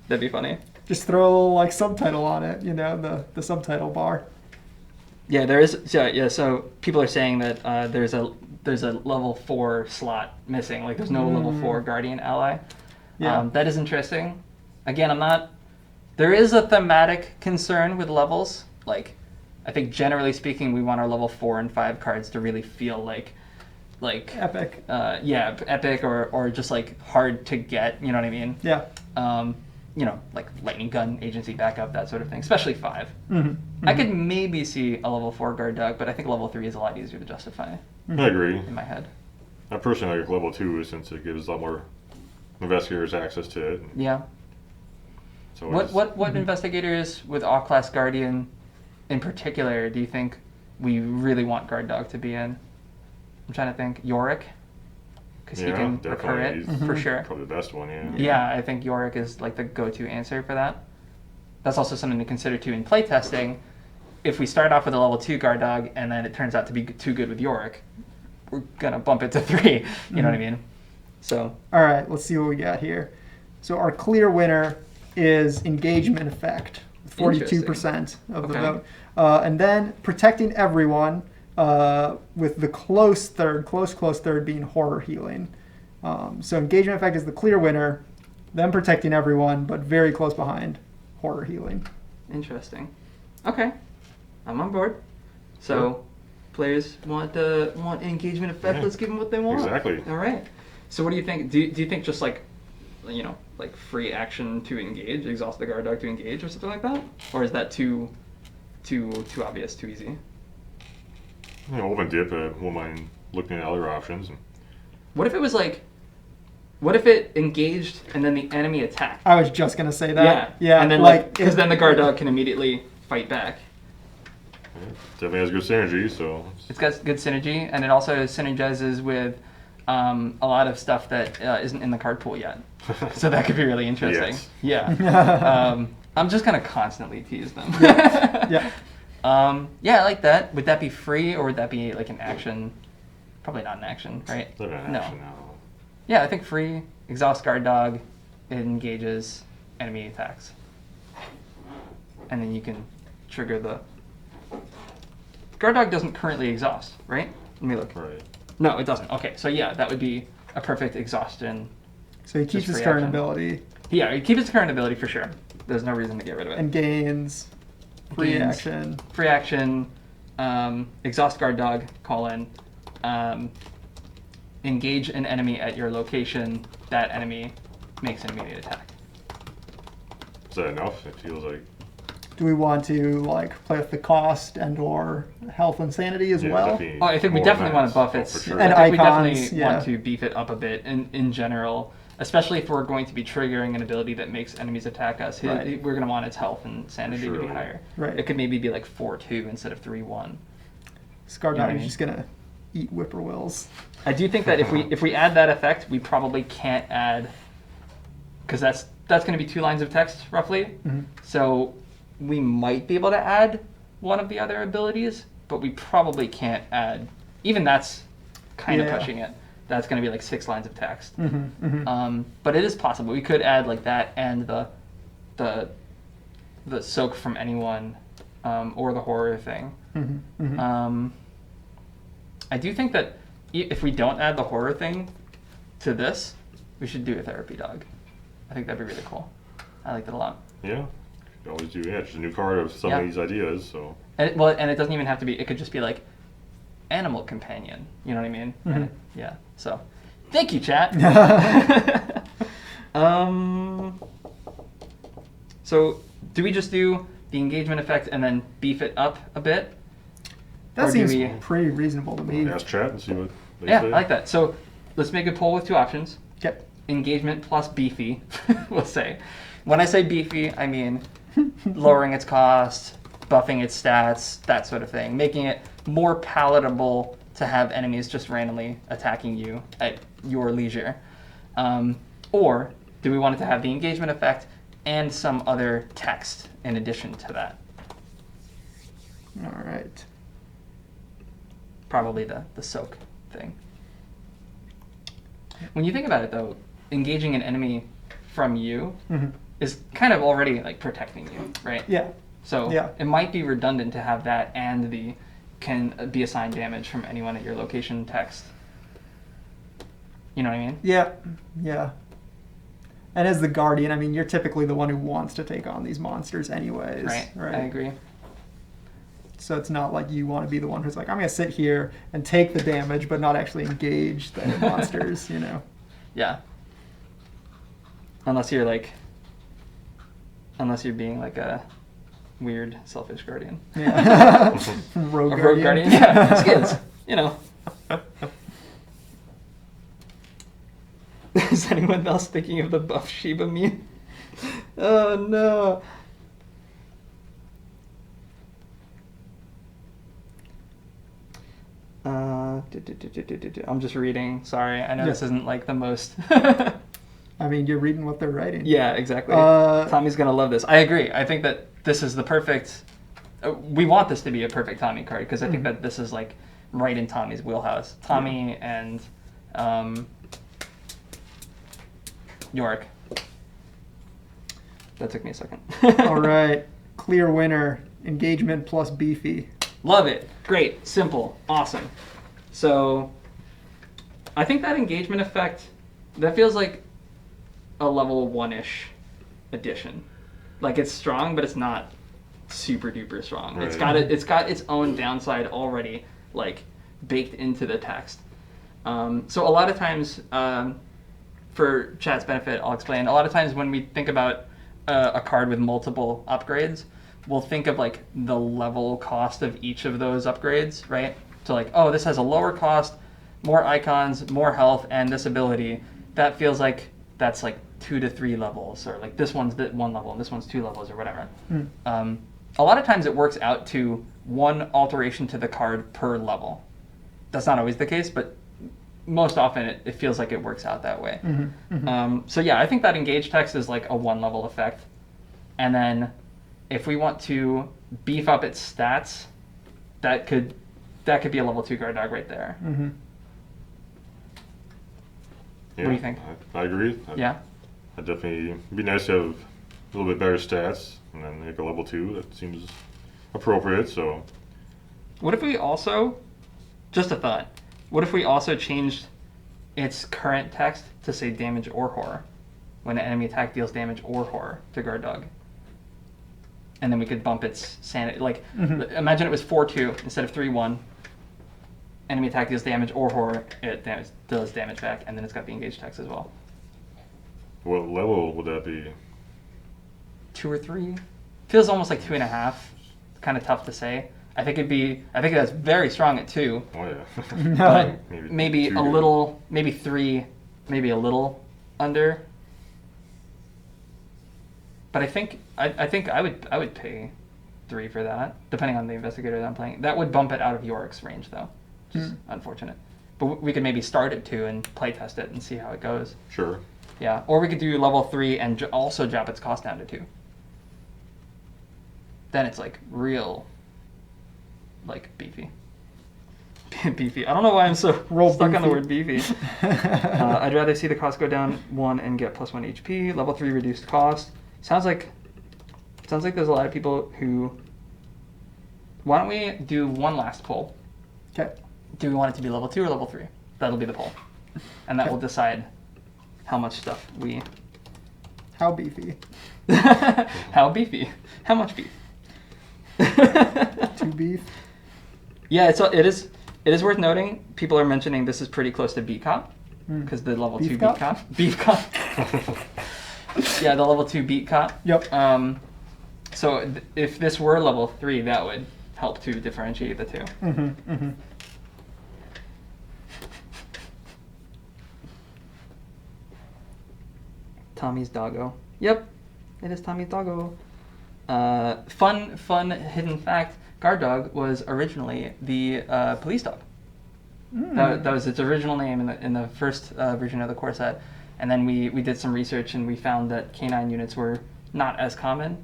That'd be funny. Just throw a little like subtitle on it, the subtitle bar. Yeah, there is. So people are saying that there's a level 4 slot missing. Like there's no level 4 Guardian ally. Yeah. That is interesting. Again, there is a thematic concern with levels. Like, I think generally speaking, we want our level 4 and 5 cards to really feel like Epic. Epic or just like hard to get. You know what I mean? Yeah. Like lightning gun, agency backup, that sort of thing. Especially 5. I could maybe see a level 4 guard dog, but I think level 3 is a lot easier to justify. I agree. In my head. I personally like level 2 since it gives a lot more investigators access to it. Yeah. So What investigators with all class Guardian in particular do you think we really want guard dog to be in? I'm trying to think. Yorick, because he can recur it for sure. Probably the best one, yeah. Yeah, I think Yorick is like the go-to answer for that. That's also something to consider too in playtesting. If we start off with a level 2 guard dog and then it turns out to be too good with Yorick, we're gonna bump it to 3. You know what I mean? So. All right, let's see what we got here. So our clear winner is engagement effect, 42% of the vote, and then protecting everyone. With the close third being horror healing. So engagement effect is the clear winner, then protecting everyone, but very close behind horror healing. Interesting. Okay, I'm on board. So players want engagement effect. Let's give them what they want. Exactly. All right. So what do you think? Do you think just like free action to engage, exhaust the guard dog to engage, or something like that, or is that too obvious, too easy? Open dip, won't mind looking at other options. What if it was like, what if it engaged and then the enemy attacked? I was just going to say that. Yeah. And then because then the guard dog can immediately fight back. Definitely has good synergy, so. It's got good synergy, and it also synergizes with a lot of stuff that isn't in the card pool yet. So that could be really interesting. Yes. Yeah. I'm just going to constantly tease them. Yeah. I like that. Would that be free, or would that be like an action? Probably not an action, right? No. Yeah, I think free, exhaust guard dog, it engages enemy attacks. And then you can trigger the... Guard dog doesn't currently exhaust, right? Let me look. Right. No, it doesn't. Okay, so yeah, that would be a perfect exhaustion. So he keeps his current ability. Yeah, he keeps his current ability for sure. There's no reason to get rid of it. And gains... Free action, exhaust guard dog, call in, engage an enemy at your location, that enemy makes an immediate attack. Is that enough? It feels like... Do we want to play with the cost and or health and sanity as well? I think we definitely want to buff it. For sure. And I think icons, we definitely want to beef it up a bit in general. especially if we're going to be triggering an ability that makes enemies attack us. Right. We're going to want its health and sanity to be Sure. higher. Right. It could maybe be like 4-2 instead of 3-1. Scar You know what I Dog is mean? just gonna eat whippoorwills. I do think that if we add that effect, we probably can't add, because that's going to be 2 lines of text roughly. Mm-hmm. So we might be able to add one of the other abilities, but we probably can't add. Even that's kind of Yeah. pushing it. That's going to be like 6 lines of text. Mm-hmm. Mm-hmm. But it is possible. We could add like that and the soak from anyone, or the horror thing. Mm-hmm. Mm-hmm. I do think that if we don't add the horror thing to this, we should do a therapy dog. I think that'd be really cool. I like that a lot. Yeah. You always do. Yeah, just a new card of some Yeah. of these ideas. So And it doesn't even have to be. It could just be like animal companion. You know what I mean? Mhm. Yeah. So, thank you, chat. So, do we just do the engagement effect and then beef it up a bit? That Or do seems we- pretty reasonable to me. ask chat and see what they Yeah, say. I like that. So, let's make a poll with 2 options. Okay. Engagement plus beefy, we'll say. When I say beefy, I mean lowering its cost, buffing its stats, that sort of thing, making it more palatable to have enemies just randomly attacking you at your leisure. Or do we want it to have the engagement effect and some other text in addition to that? All right. Probably the soak thing. When you think about it, though, engaging an enemy from you Mm-hmm. is kind of already like protecting you, right? Yeah. So Yeah. it might be redundant to have that and the can be assigned damage from anyone at your location text. You know what I mean? Yeah. Yeah. And as the guardian, I mean, you're typically the one who wants to take on these monsters anyways. Right. I agree. So it's not like you want to be the one who's like, I'm going to sit here and take the damage, but not actually engage the monsters, you know? Yeah. Unless you're being like a weird, selfish guardian. Yeah. Rogue A guardian. rogue guardian. Yeah. Skids. You know. Is anyone else thinking of the buff Shiba meme? Oh no. I'm just reading. Sorry, I know Yeah. this isn't like the most. I mean, you're reading what they're writing. Yeah, exactly. Uh, Tommy's gonna love this. I agree. I think that this is the perfect. We want this to be a perfect Tommy card because I think that this is like right in Tommy's wheelhouse. Tommy and York. That took me a second. All right. Clear winner. Engagement plus beefy. Love it. Great. Simple. Awesome. So, I think that engagement effect, that feels like a level 1-ish addition. Like it's strong, but it's not super duper strong. Right. It's got its own downside already, like baked into the text. So a lot of times, for chat's benefit, I'll explain. A lot of times when we think about a card with multiple upgrades, we'll think of like the level cost of each of those upgrades, right? So like, oh, this has a lower cost, more icons, more health, and this ability. That feels like that's like 2 to 3 levels, or like this one's 1 level and this one's 2 levels, or whatever. A lot of times it works out to 1 alteration to the card per level. That's not always the case, but most often it feels like it works out that way. So yeah, I think that engage text is like a 1 level effect. And then if we want to beef up its stats, that could be a level 2 guard dog right there. Mm-hmm. Yeah, What do you think? I agree. Yeah? I'd definitely it'd be nice to have a little bit better stats, and then like a level 2. That seems appropriate. So What if we also, just a thought, what if we also changed its current text to say damage or horror? When an enemy attack deals damage or horror to guard dog. And then we could bump its sanity. Like, imagine it was 4-2 instead of 3-1. Enemy attack deals damage or horror, it does damage back, and then it's got the engage text as well. what level would that be? 2 or 3? Feels almost like 2.5. Kind of tough to say. I think that's very strong at 2. Oh yeah. But Maybe maybe 2. a little, maybe 3, maybe a little under. But I think I would pay 3 for that, depending on the investigator that I'm playing. That would bump it out of Yorick's range, though, which is unfortunate. But we could maybe start at 2 and play test it and see how it goes. Sure. Yeah, or we could do level 3 and also drop its cost down to 2. Then it's like real, like beefy. Beefy. I don't know why I'm so stuck on the word beefy. I'd rather see the cost go down 1 and get +1 HP. Level 3 reduced cost. Sounds like there's a lot of people who. Why don't we do one last poll? Okay. Do we want it to be level 2 or level 3? That'll be the poll, and that will decide how much stuff we. How beefy? How beefy? How much beef? 2 beef. Yeah, it is worth noting. People are mentioning this is pretty close to Beat Cop because the level 2 Beat Cop. Beef Cop. Yeah, the level 2 Beat Cop. Yep. So if this were level 3, that would help to differentiate the 2. Mm-hmm. Mm-hmm. Tommy's doggo. Yep, it is Tommy's doggo. Fun hidden fact. Guard dog was originally the police dog. That was its original name in the first version of the core set. And then we did some research and we found that canine units were not as common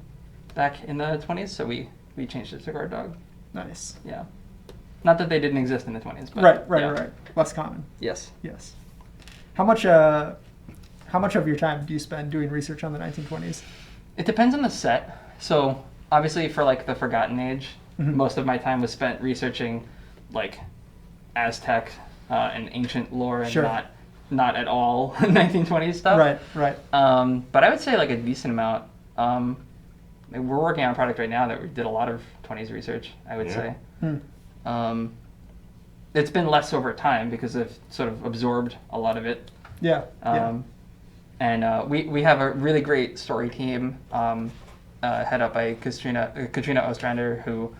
back in the 20s, so we changed it to guard dog. Nice. Yeah. Not that they didn't exist in the 20s, but right. Less common. Yes. Yes. How much of your time do you spend doing research on the 1920s? It depends on the set. So obviously for like the Forgotten Age, most of my time was spent researching like Aztec and ancient lore and not at all 1920s stuff. Right. But I would say like a decent amount. We're working on a product right now that we did a lot of 20s research, I would say. It's been less over time because I've sort of absorbed a lot of it. Yeah. And we have a really great story team head up by Katrina Ostrander, who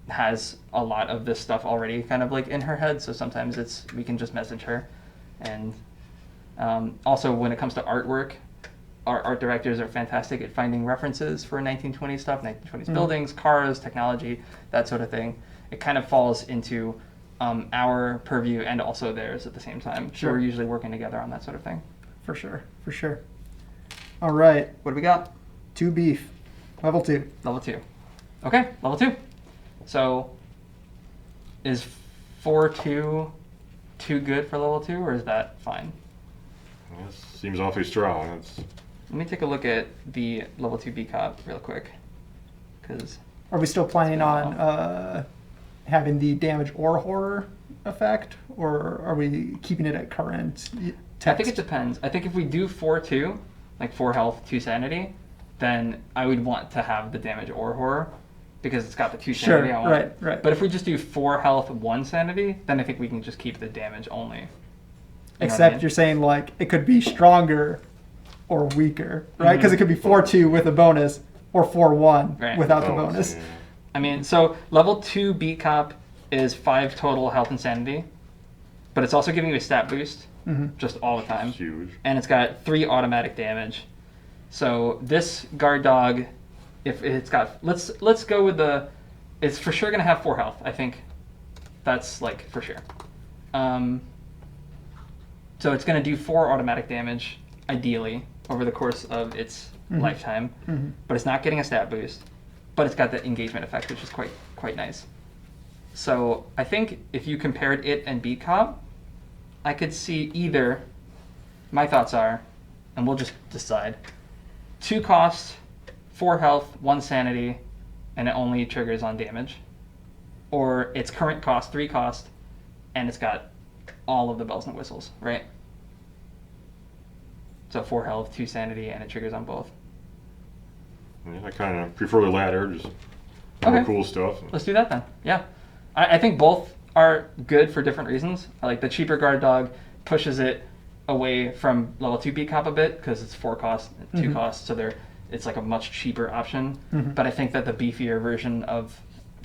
has a lot of this stuff already kind of like in her head. So sometimes we can just message her. And also when it comes to artwork, our art directors are fantastic at finding references for 1920s stuff, 1920s buildings, cars, technology, that sort of thing. It kind of falls into our purview and also theirs at the same time. Sure. So we're usually working together on that sort of thing. For sure. All right. What do we got? 2 beef. Level 2. Level 2. Okay, level 2. So is 4-2 too good for level 2, or is that fine? It seems awfully strong. Let me take a look at the level 2 B Cop real quick. Are we still planning on having the damage or horror effect, or are we keeping it at current text? I think it depends. I think if we do 4-2, like 4 health, 2 sanity, then I would want to have the damage or horror because it's got the 2 sanity I want. Right. But if we just do 4 health, 1 sanity, then I think we can just keep the damage only. Except you're saying like it could be stronger or weaker, right? Because it could be 4-2 with a bonus or 4-1 without the bonus. Yeah. I mean, so level 2 Beat Cop is 5 total health and sanity, but it's also giving you a stat boost just all the time. It's huge. And it's got 3 automatic damage. So this guard dog, if it's got, let's go with it's for sure gonna have 4 health. I think that's like for sure. So it's gonna do 4 automatic damage, ideally, over the course of its lifetime. But it's not getting a stat boost. But it's got the engagement effect, which is quite nice. So I think if you compared it and Beat Cop, I could see either, my thoughts are, and we'll just decide, 2 cost, 4 health, 1 sanity, and it only triggers on damage. Or its current cost, 3 cost, and it's got all of the bells and whistles, right? So 4 health, 2 sanity, and it triggers on both. Yeah, I kind of prefer the latter, just more cool stuff. Let's do that then. Yeah. I think both are good for different reasons. I like the cheaper guard dog pushes it away from level 2 Beat Cop a bit because it's 4 cost, 2 cost, so it's like a much cheaper option. But I think that the beefier version of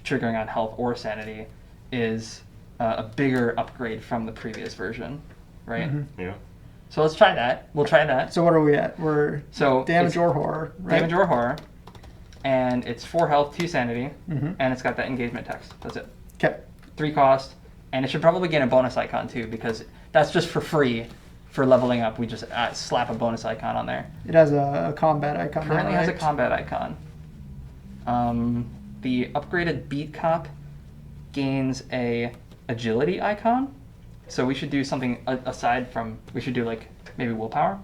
triggering on health or sanity is a bigger upgrade from the previous version, right? Yeah. So let's try that. We'll try that. So what are we at? We're So damage it's or horror, right? damage or horror, and it's 4 health, 2 sanity, Mhm. and it's got that engagement text. That's it. Okay. 3 cost, and it should probably get a bonus icon too, because that's just for free. For leveling up, we just slap a bonus icon on there. It has a combat icon. Currently now, has a right? combat icon. The upgraded beat cop gains a agility icon, so we should do something aside from. We should do like maybe willpower.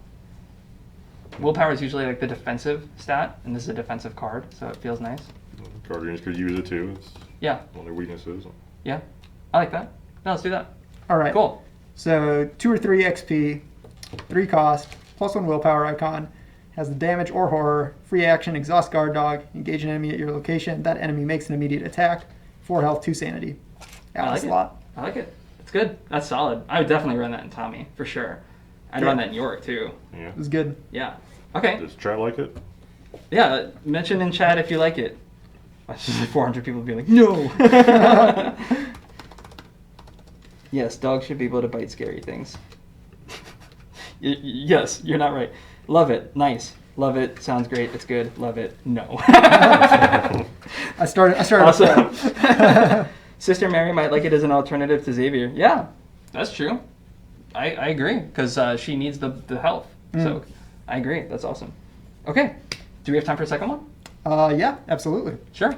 Willpower is usually like the defensive stat, and this is a defensive card, so it feels nice. Guardians could use it too. It's Yeah, one of their weaknesses. yeah, I like that. No, let's do that. All right. Cool. So 2 or 3 XP, 3 cost, +1 willpower icon, has the damage or horror, free action, exhaust guard dog, engage an enemy at your location. That enemy makes an immediate attack. 4 health, 2 sanity. Yeah, I like that's a it. lot. I like it. It's good. That's solid. I would definitely run that in Tommy for sure. I'd Yeah. run that in York too. Yeah. It was good. Yeah. Okay. Does chat like it? Yeah. Mention in chat if you like it. Watch 400 people be like, no. Yes, dogs should be able to bite scary things. Yes, you're not right. Love it. Nice. Love it. Sounds great. It's good. Love it. No. I started Awesome. with that. Sister Mary might like it as an alternative to Xavier. Yeah, that's true. I agree, because she needs the health. So I agree. That's awesome. Okay. Do we have time for a second one? Yeah, absolutely. Sure.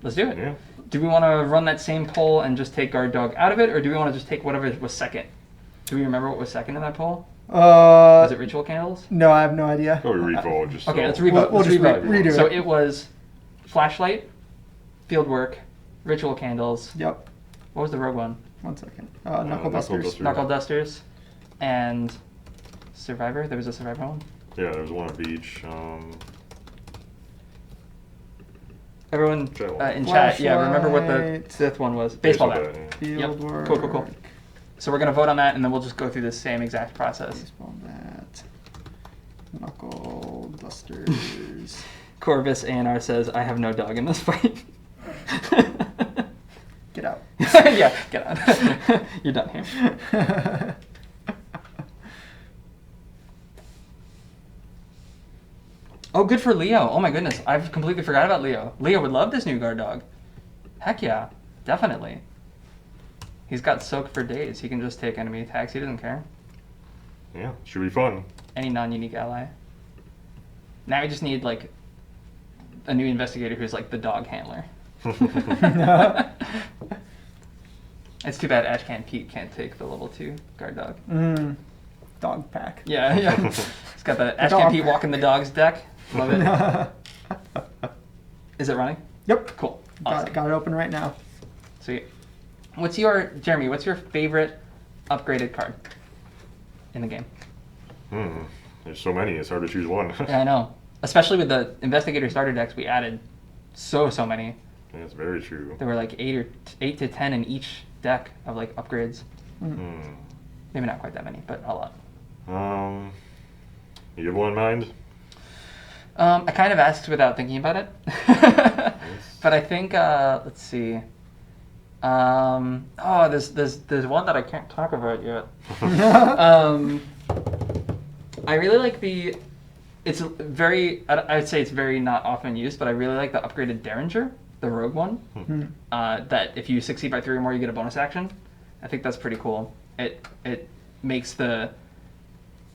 Let's do it. Yeah. Do we want to run that same poll and just take guard dog out of it, or do we want to just take whatever was second? Do we remember what was second in that poll? Was it ritual candles? No, I have no idea. Oh, we revolt just. Okay, so. let's revote. We'll Let's just revote. redo So it. it was flashlight, field work, ritual candles. Yep. What was the rogue one? 1 second. Knuckle Knuckle Busters. Dusters. Knuckle dusters, and survivor. There was a survivor one. Yeah, there was one of each. Everyone Chat one. in chat, yeah, remember what the Flashlight. fifth one was? Baseball bat. yeah. Field work. Cool, cool, cool. So we're gonna vote on that, and then we'll just go through the same exact process. Baseball bat. Knuckle Busters. Corvus ANR says, "I have no dog in this fight." Get out. Yeah, get on. You're done here. Oh, good for Leo. Oh my goodness, I've completely forgot about Leo. Leo would love this new guard dog. Heck yeah, definitely. He's got soak for days. He can just take enemy attacks. He doesn't care. Yeah, should be fun. Any non-unique ally. Now we just need like a new investigator who's like the dog handler. It's too bad Ashcan Pete can't take the level 2 guard dog. Dog pack. Yeah, yeah. He's got the Ashcan dog. Pete walking the dogs deck. Love it. Is it running? Yep. Cool. Got Awesome. it. Got it open right now. Sweet. Jeremy, what's your favorite upgraded card in the game? There's so many, it's hard to choose one. Yeah, I know. Especially with the investigator starter decks, we added so many. That's very true. There were like 8 to 10 in each deck of like upgrades. Maybe not quite that many, but a lot. You have one in mind? I kind of asked without thinking about it. But I think let's see. There's one that I can't talk about yet. I really like it's very, I'd say it's very not often used, but I really like the upgraded Derringer, the rogue one. That if you succeed by 3 or more, you get a bonus action. I think that's pretty cool. It makes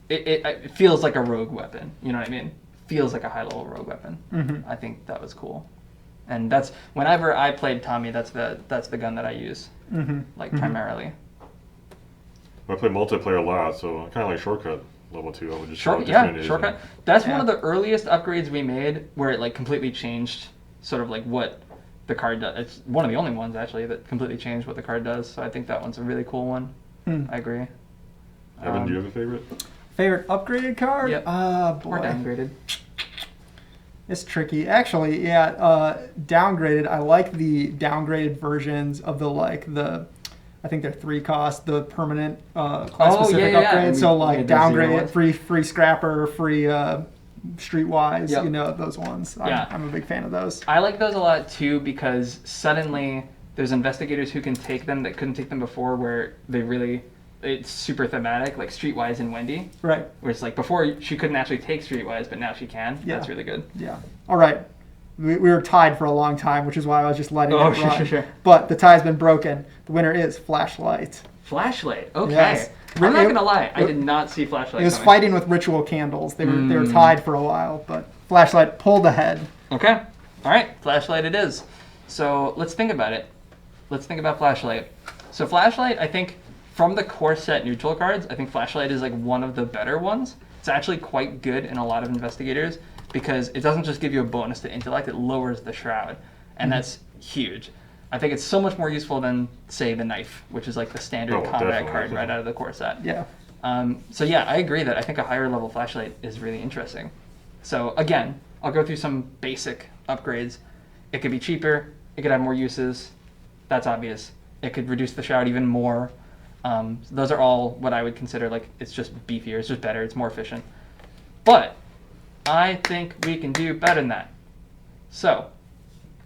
it feels like a rogue weapon. You know what I mean? Feels like a high level rogue weapon. I think that was cool. And that's whenever I played Tommy, that's the gun that I use, primarily. I play multiplayer a lot, so I kind of like shortcut level 2. I would just Shortcut. That's one of the earliest upgrades we made where it like completely changed sort of like what the card does. It's one of the only ones actually that completely changed what the card does. So I think that one's a really cool one. I agree. Evan, do you have a favorite? Favorite upgraded card? Yep. Boy. Or downgraded. It's tricky. Actually, yeah, downgraded. I like the downgraded versions of I think they're 3 cost, the permanent class specific upgrades. So like downgraded, free scrapper, free streetwise, those ones. I'm a big fan of those. I like those a lot too because suddenly there's investigators who can take them that couldn't take them before, where they really it's super thematic, like Streetwise and Wendy, Right. where it's like before she couldn't actually take Streetwise, but now she can. Yeah. That's really good. Yeah. All right. We were tied for a long time, which is why I was just letting Oh, it run. sure. But the tie's been broken. The winner is Flashlight. Flashlight. Okay. Yes. I'm not gonna lie, I did not see Flashlight. It was coming. fighting with Ritual Candles. They were tied for a while, but Flashlight pulled ahead. Okay. All right. Flashlight it is. So let's think about it. Let's think about Flashlight. So Flashlight, I think, from the core set neutral cards, I think Flashlight is like one of the better ones. It's actually quite good in a lot of investigators because it doesn't just give you a bonus to intellect, it lowers the shroud. And that's huge. I think it's so much more useful than, say, the knife, which is like the standard combat definitely. card right out of the core set. Yeah. So yeah, I agree that I think a higher level Flashlight is really interesting. So again, I'll go through some basic upgrades. It could be cheaper, it could have more uses, that's obvious. It could reduce the shroud even more. Those are all what I would consider like it's just beefier, it's just better, it's more efficient. But I think we can do better than that. So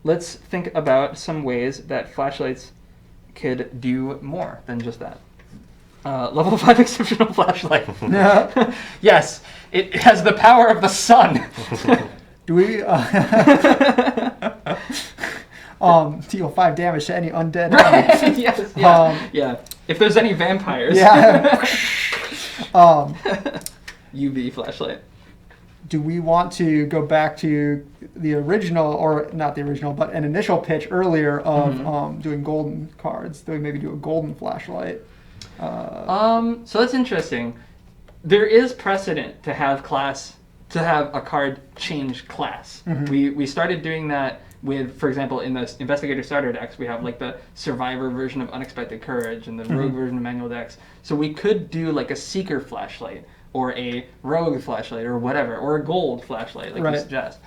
let's think about some ways that Flashlights could do more than just that. Level 5 exceptional Flashlight. Yes, it has the power of the sun. Do we deal 5 damage to any undead? Right. Yes. Yeah. Yeah. If there's any vampires. Yeah. UV Flashlight. Do we want to go back to the original, or not the original, but an initial pitch earlier of doing golden cards? Do we maybe do a golden Flashlight? So that's interesting. There is precedent to have a card change class. We started doing that with, for example, in the Investigator Starter decks, we have like the Survivor version of Unexpected Courage and the Rogue version of Manual decks. So we could do like a Seeker Flashlight or a Rogue Flashlight or whatever, or a Gold Flashlight like you suggest.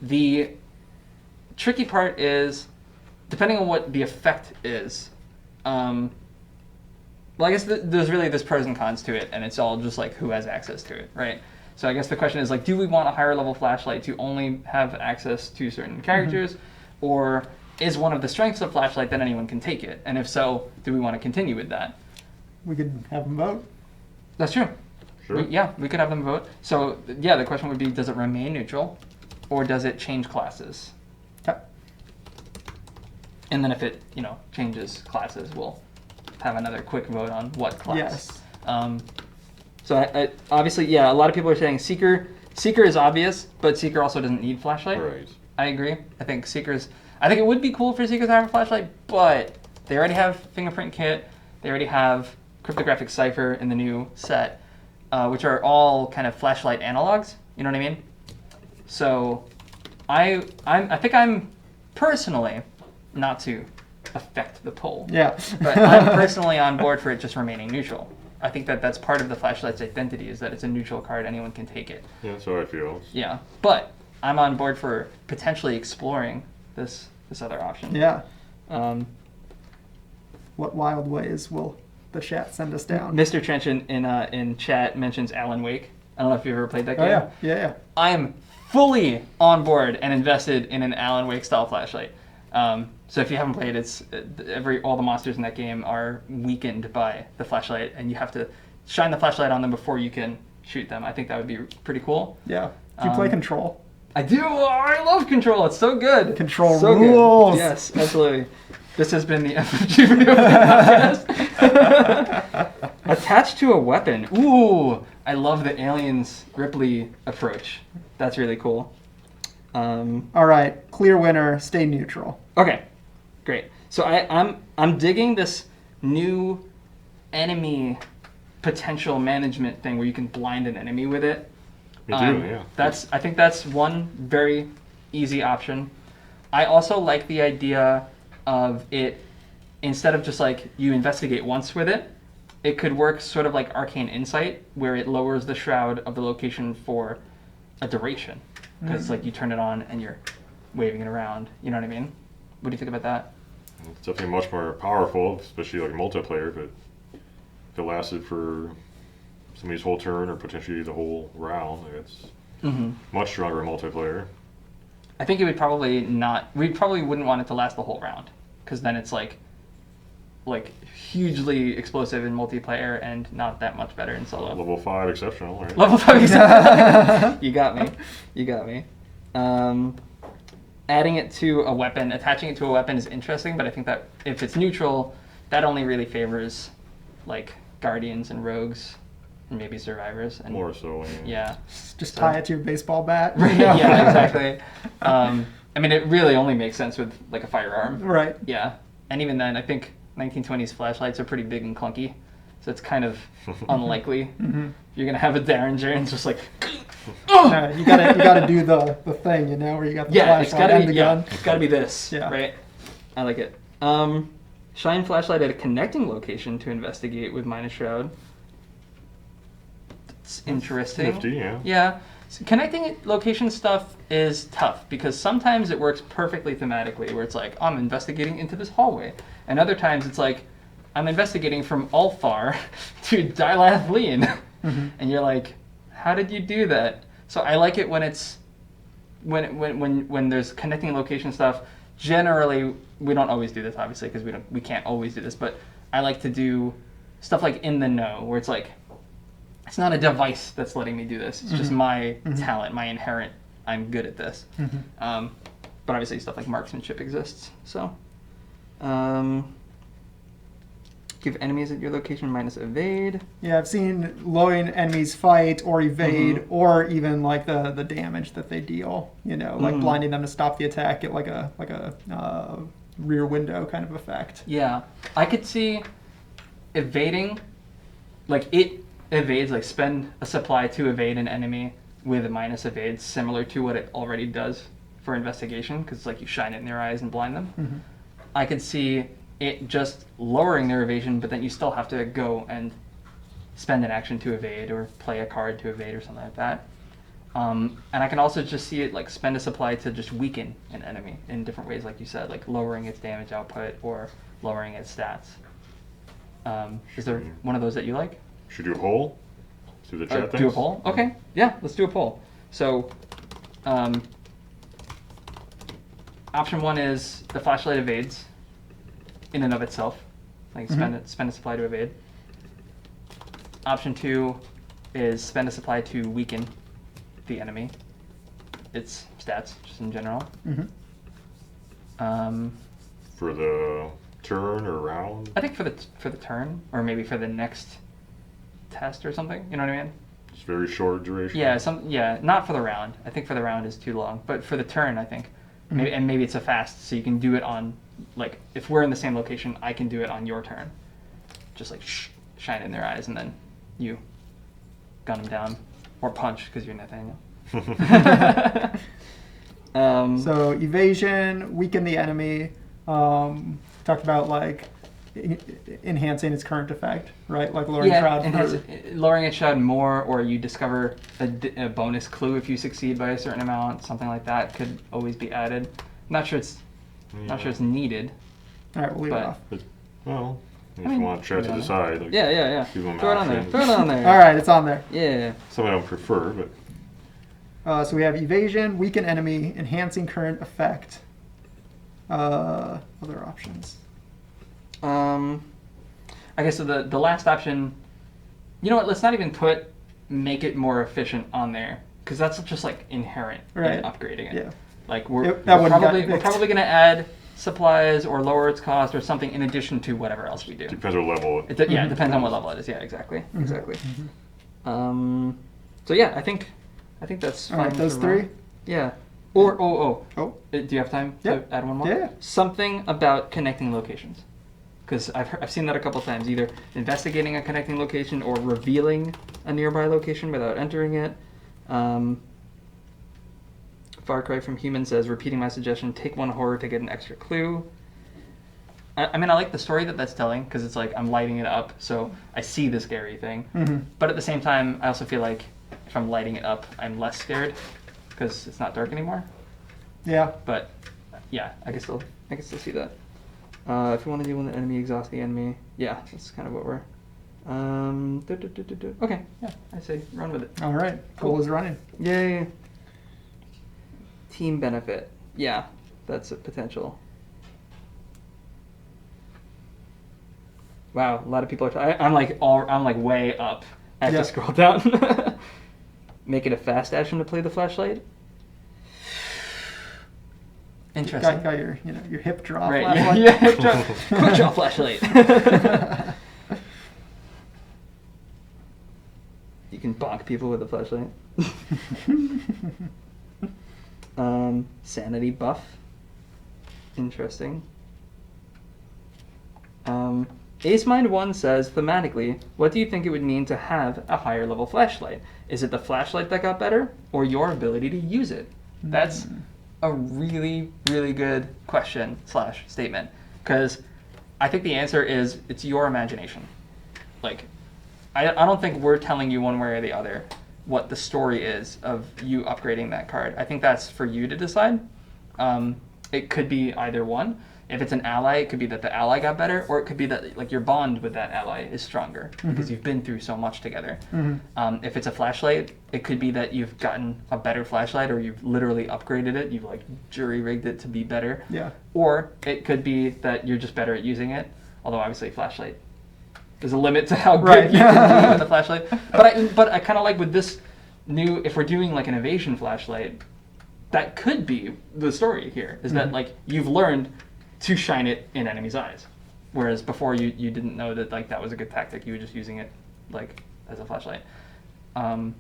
The tricky part is, depending on what the effect is, well, I guess there's really this pros and cons to it, and it's all just like who has access to it, right? So I guess the question is like, do we want a higher level Flashlight to only have access to certain characters, or is one of the strengths of Flashlight that anyone can take it? And if so, do we want to continue with that? We could have them vote. That's true. Sure. We could have them vote. So yeah, the question would be, does it remain neutral, or does it change classes? Okay. And then if it, changes classes, we'll have another quick vote on what class. Yes. So I, obviously, yeah, a lot of people are saying Seeker. Seeker is obvious, but Seeker also doesn't need Flashlight. Right. I agree. I think it would be cool for Seekers to have a Flashlight, but they already have Fingerprint Kit. They already have Cryptographic Cipher in the new set, which are all kind of Flashlight analogs. You know what I mean? So I think I'm personally, not to affect the poll, Yeah. but I'm personally on board for it just remaining neutral. I think that's part of the Flashlight's identity, is that it's a neutral card, anyone can take it. Yeah, that's how I feel. Yeah, but I'm on board for potentially exploring this other option. Yeah. Um, What wild ways will the chat send us down? Mr. Trench in chat mentions Alan Wake. I don't know if you've ever played that game. Oh, yeah. I am fully on board and invested in an Alan Wake style Flashlight. So if you haven't played, all the monsters in that game are weakened by the Flashlight, and you have to shine the Flashlight on them before you can shoot them. I think that would be pretty cool. Yeah. Do you play Control? I do. Oh, I love Control. It's so good. Control so rules. Good. Yes, absolutely. This has been the FFG video podcast. Attached to a weapon. Ooh, I love the Aliens Ripley approach. That's really cool. All right. Clear winner. Stay neutral. Okay, great. So I'm digging this new enemy potential management thing where you can blind an enemy with it. Me too, yeah. I think that's one very easy option. I also like the idea of it, instead of just like you investigate once with it, it could work sort of like Arcane Insight, where it lowers the shroud of the location for a duration. Because it's like you turn it on and you're waving it around. You know what I mean? What do you think about that? It's definitely much more powerful, especially like multiplayer, but if it lasted for somebody's whole turn or potentially the whole round, it's much stronger in multiplayer. I think it would probably not. We probably wouldn't want it to last the whole round, because then it's like like hugely explosive in multiplayer and not that much better in solo. Level 5 exceptional, right? Level 5 exceptional. You got me. You got me. Adding it to a weapon, attaching it to a weapon is interesting, but I think that if it's neutral, that only really favors like guardians and rogues and maybe survivors. And More so. yeah. Just tie it to your baseball bat. Yeah, exactly. I mean, it really only makes sense with like a firearm. Right. Yeah, and even then, I think 1920s flashlights are pretty big and clunky, so it's kind of unlikely you're gonna have a Derringer and it's just like. You gotta do the thing, you know, where you got the flashlight and the gun. It's gotta be this. Yeah. Right. I like it. Shine flashlight at a connecting location to investigate with minus shroud. It's interesting. Nifty, yeah. Yeah. So connecting location stuff is tough because sometimes it works perfectly thematically where it's like, I'm investigating into this hallway. And other times it's like, I'm investigating from Ulfar to Dilathleen. And you're like, how did you do that? So I like it when it's, when there's connecting location stuff. Generally, we don't always do this, obviously, because we can't always do this, but I like to do stuff like in the know, where it's like, it's not a device that's letting me do this. It's just my talent, my inherent, I'm good at this. But obviously stuff like marksmanship exists. So, give enemies at your location minus evade. Yeah, I've seen lowing enemies fight or evade, or even like the damage that they deal. You know, like blinding them to stop the attack, get like a rear window kind of effect. Yeah, I could see evading, like it evades, like spend a supply to evade an enemy with a minus evade, similar to what it already does for investigation, because it's like you shine it in their eyes and blind them. I could see it just lowering their evasion, but then you still have to go and spend an action to evade or play a card to evade or something like that. And I can also just see it like spend a supply to just weaken an enemy in different ways, like you said, like lowering its damage output or lowering its stats. Is there one of those that you like? Should we do a poll? See the chat things? Do a poll? Okay. Yeah, let's do a poll. So, option 1 is the flashlight evades in and of itself. Like spend a supply to evade. Option 2 is spend a supply to weaken the enemy. Its stats, just in general. For the turn or round? I think for the turn, or maybe for the next test or something. You know what I mean? It's very short duration. Yeah, not for the round. I think for the round is too long, but for the turn, I think. Maybe it's a fast, so you can do it on, like, if we're in the same location, I can do it on your turn. Just like shine it in their eyes, and then you gun them down, or punch because you're Nathaniel. So evasion, weaken the enemy. Talked about like enhancing its current effect, right? Like lowering shroud. Lowering its shroud more, or you discover a bonus clue if you succeed by a certain amount. Something like that could always be added. Not sure it's needed. All right, we'll leave it off. Well, if you want chat to decide. Like, yeah. give them Throw it on there. options. Throw it on there. All right, it's on there. Yeah. Some I don't prefer, but So we have evasion, weaken enemy, enhancing current effect. Other options. I guess so the last option, you know what, let's not even make it more efficient on there, because that's just like inherent in upgrading it. Yeah. Like we're probably going to add supplies or lower its cost or something in addition to whatever else we do. depends what level. It depends on what level it is. Yeah, exactly. So yeah, I think that's fine. All right, those three? Yeah. Or do you have time to add one more? Yeah. Something about connecting locations. Because I've seen that a couple times, either investigating a connecting location or revealing a nearby location without entering it. Far Cry from Human says, repeating my suggestion, take one horror to get an extra clue. I mean, I like the story that's telling, because it's like I'm lighting it up, so I see the scary thing. But at the same time, I also feel like if I'm lighting it up, I'm less scared, because it's not dark anymore. Yeah. But, yeah, I can still see that. If you want to do when the enemy exhausts the enemy, yeah, that's kind of what we're. Okay, yeah, I say run with it. All right, goal is running. Yay. Team benefit, yeah, that's a potential. Wow, a lot of people are. I'm like way up. I have Yeah. to scroll down. Make it a fast action to play the flashlight. Interesting. Got your your hip draw Right. flashlight. Yeah. Quick draw flashlight. You can bonk people with a flashlight. Sanity buff. Interesting. Ace Mind 1 says, thematically, what do you think it would mean to have a higher level flashlight? Is it the flashlight that got better, or your ability to use it? That's a really, really good question / statement. Because I think the answer is, it's your imagination. Like, I don't think we're telling you one way or the other what the story is of you upgrading that card. I think that's for you to decide. It could be either one. If it's an ally, it could be that the ally got better, or it could be that like your bond with that ally is stronger because you've been through so much together. If it's a flashlight, it could be that you've gotten a better flashlight, or you've literally upgraded it. You've like jury-rigged it to be better. Yeah. Or it could be that you're just better at using it. Although obviously flashlight, there's a limit to how good you can do with the flashlight. But I kind of like with this new, if we're doing like an evasion flashlight, that could be the story here. Is that like you've learned to shine it in enemies' eyes, whereas before you didn't know that like that was a good tactic. You were just using it like as a flashlight. So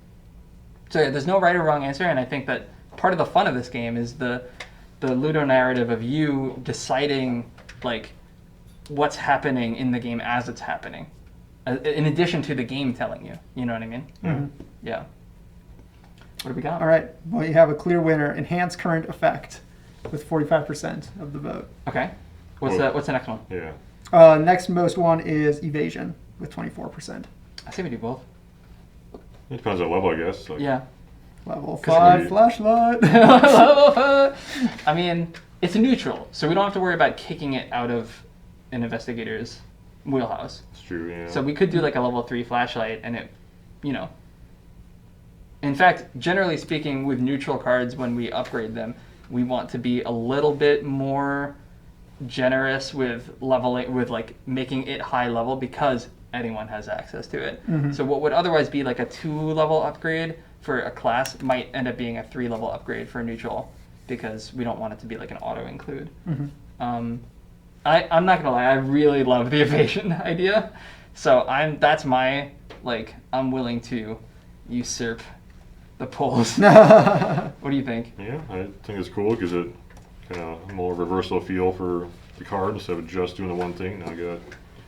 yeah, there's no right or wrong answer, and I think that part of the fun of this game is the ludo narrative of you deciding like what's happening in the game as it's happening, in addition to the game telling you. You know what I mean? Yeah. What do we got? All right. Well, you have a clear winner. Enhance current effect with 45% of the vote. Okay. What's the next one? Yeah. Next most one is evasion with 24%. I say we do both. It depends on level, I guess. Like, Yeah. Level 'Cause 5 we- flashlight. I mean, it's neutral, so we don't have to worry about kicking it out of an investigator's wheelhouse. It's true, yeah. So we could do like a level 3 flashlight, and it, you know. In fact, generally speaking, with neutral cards, when we upgrade them, we want to be a little bit more generous with leveling, with like making it high level, because anyone has access to it. So what would otherwise be like a 2-level upgrade for a class might end up being a 3-level upgrade for a neutral, because we don't want it to be like an auto include. I'm not gonna lie, I really love the evasion idea. So that's my like, I'm willing to usurp the polls. What do you think? Yeah, I think it's cool. It gives it kind of more reversal feel for the card instead of just doing the one thing. Now you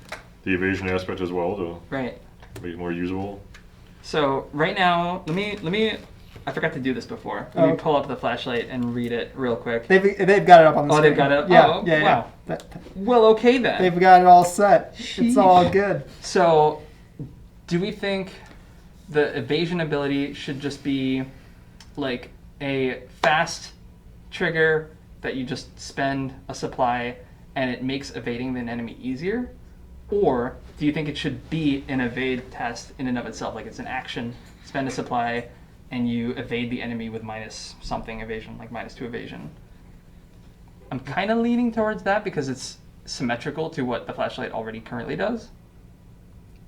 got the evasion aspect as well to Right. make it more usable. So right now, let me. I forgot to do this before. Let me pull up the flashlight and read it real quick. They've got it up on the Oh, screen. they've got it up? Yeah, Oh, yeah, wow. yeah. Well, okay then. They've got it all set. Sheesh. It's all good. So, do we think the evasion ability should just be like a fast trigger that you just spend a supply and it makes evading an enemy easier? Or do you think it should be an evade test in and of itself? Like it's an action, spend a supply, and you evade the enemy with minus something evasion, like -2 evasion. I'm kind of leaning towards that because it's symmetrical to what the flashlight already currently does.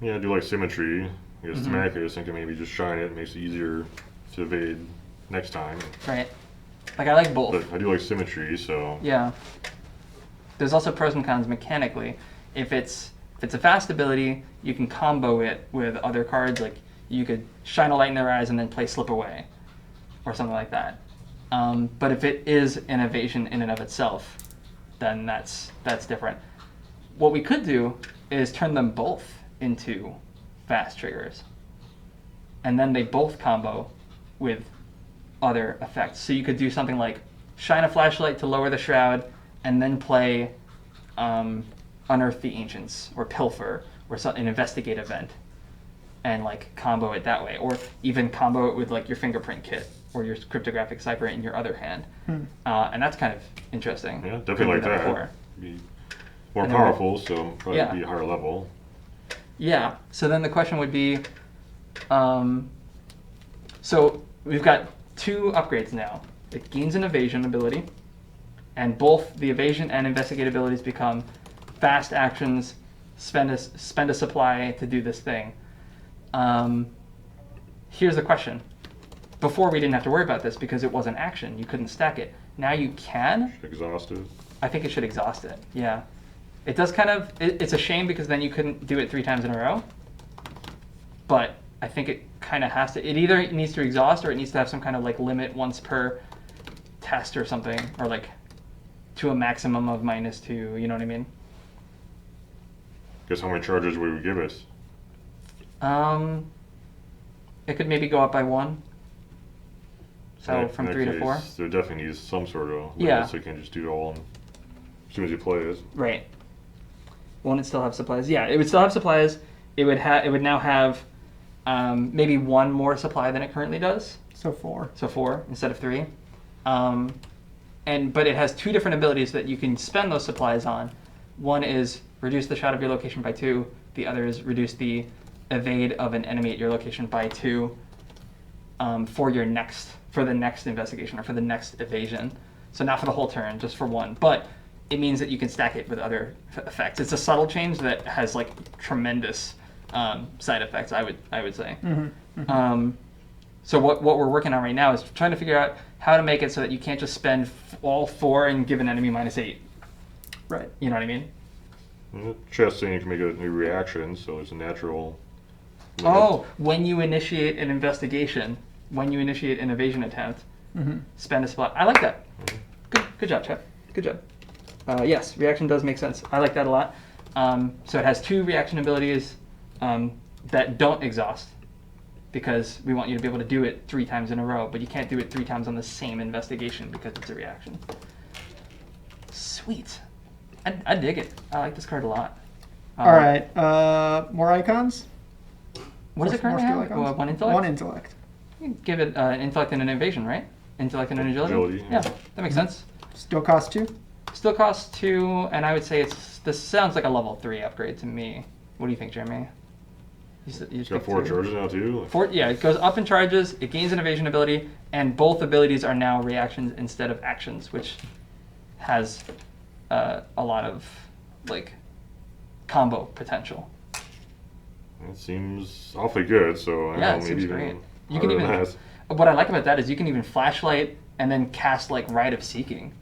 Yeah, I do like symmetry. I guess thematically, I was thinking maybe just shine it makes it easier to evade next time. Right. Like I like both. But I do like symmetry, so Yeah. There's also pros and cons mechanically. If it's a fast ability, you can combo it with other cards. Like you could shine a light in their eyes and then play slip away, or something like that. But if it is an evasion in and of itself, then that's different. What we could do is turn them both into fast triggers, and then they both combo with other effects. So you could do something like shine a flashlight to lower the shroud, and then play Unearth the Ancients, or Pilfer, or an investigate event, and like combo it that way, or even combo it with like your fingerprint kit or your cryptographic cipher in your other hand. And that's kind of interesting. yeah, definitely like that. Before. Be more And then powerful, so probably Yeah. be a higher level. Yeah. So then the question would be, so we've got 2 upgrades now. It gains an evasion ability, and both the evasion and investigate abilities become fast actions spend a supply to do this thing. Here's the question. Before we didn't have to worry about this because it wasn't action. You couldn't stack it. Now you can. Exhausted. I think it should exhaust it. Yeah. It does kind of, it's a shame because then you couldn't do it 3 times in a row. But I think it kind of has to, it either needs to exhaust or it needs to have some kind of like limit once per test or something, or like to a maximum of -2, you know what I mean? Guess how many charges would we give us? It could maybe go up by 1. So Yeah, from in that 3 to case, 4. There definitely needs some sort of limit, Yeah. so you can't just do it all as soon as you play it. Right. Won't it still have supplies? Yeah, it would still have supplies. It would now have maybe 1 more supply than it currently does. So 4. So 4 instead of 3. But it has 2 different abilities that you can spend those supplies on. One is reduce the shot of your location by 2. The other is reduce the evade of an enemy at your location by 2 for the next investigation or for the next evasion. So not for the whole turn, just for 1. But it means that you can stack it with other effects. It's a subtle change that has like tremendous side effects. I would say. Mm-hmm. Mm-hmm. So what we're working on right now is trying to figure out how to make it so that you can't just spend all 4 and give an enemy -8. Right. You know what I mean? And the chest saying you can make a new reaction, so there's a natural limit. Oh, when you initiate an investigation, when you initiate an evasion attempt, spend a spot. I like that. Good job, Chad. Good job. Yes, reaction does make sense. I like that a lot. So it has 2 reaction abilities that don't exhaust, because we want you to be able to do it 3 times in a row, but you can't do it 3 times on the same investigation because it's a reaction. Sweet. I dig it. I like this card a lot. All right. More icons? What does it currently skill have? icons? 1 intellect? 1 intellect. You can give it an intellect and an evasion, right? Intellect and an agility? Agility, Yeah, yeah. that makes sense. Still costs 2? Still costs 2, and I would say this sounds like a level 3 upgrade to me. What do you think, Jeremy? You It's got pick 4 2? charges now too. 4, yeah, it goes up in charges, it gains an evasion ability, and both abilities are now reactions instead of actions, which has a lot of like combo potential. It seems awfully good, so I Yeah, don't it know, maybe seems great. even You can harder than even that. what I like about that is you can even flashlight and then cast like Rite of Seeking.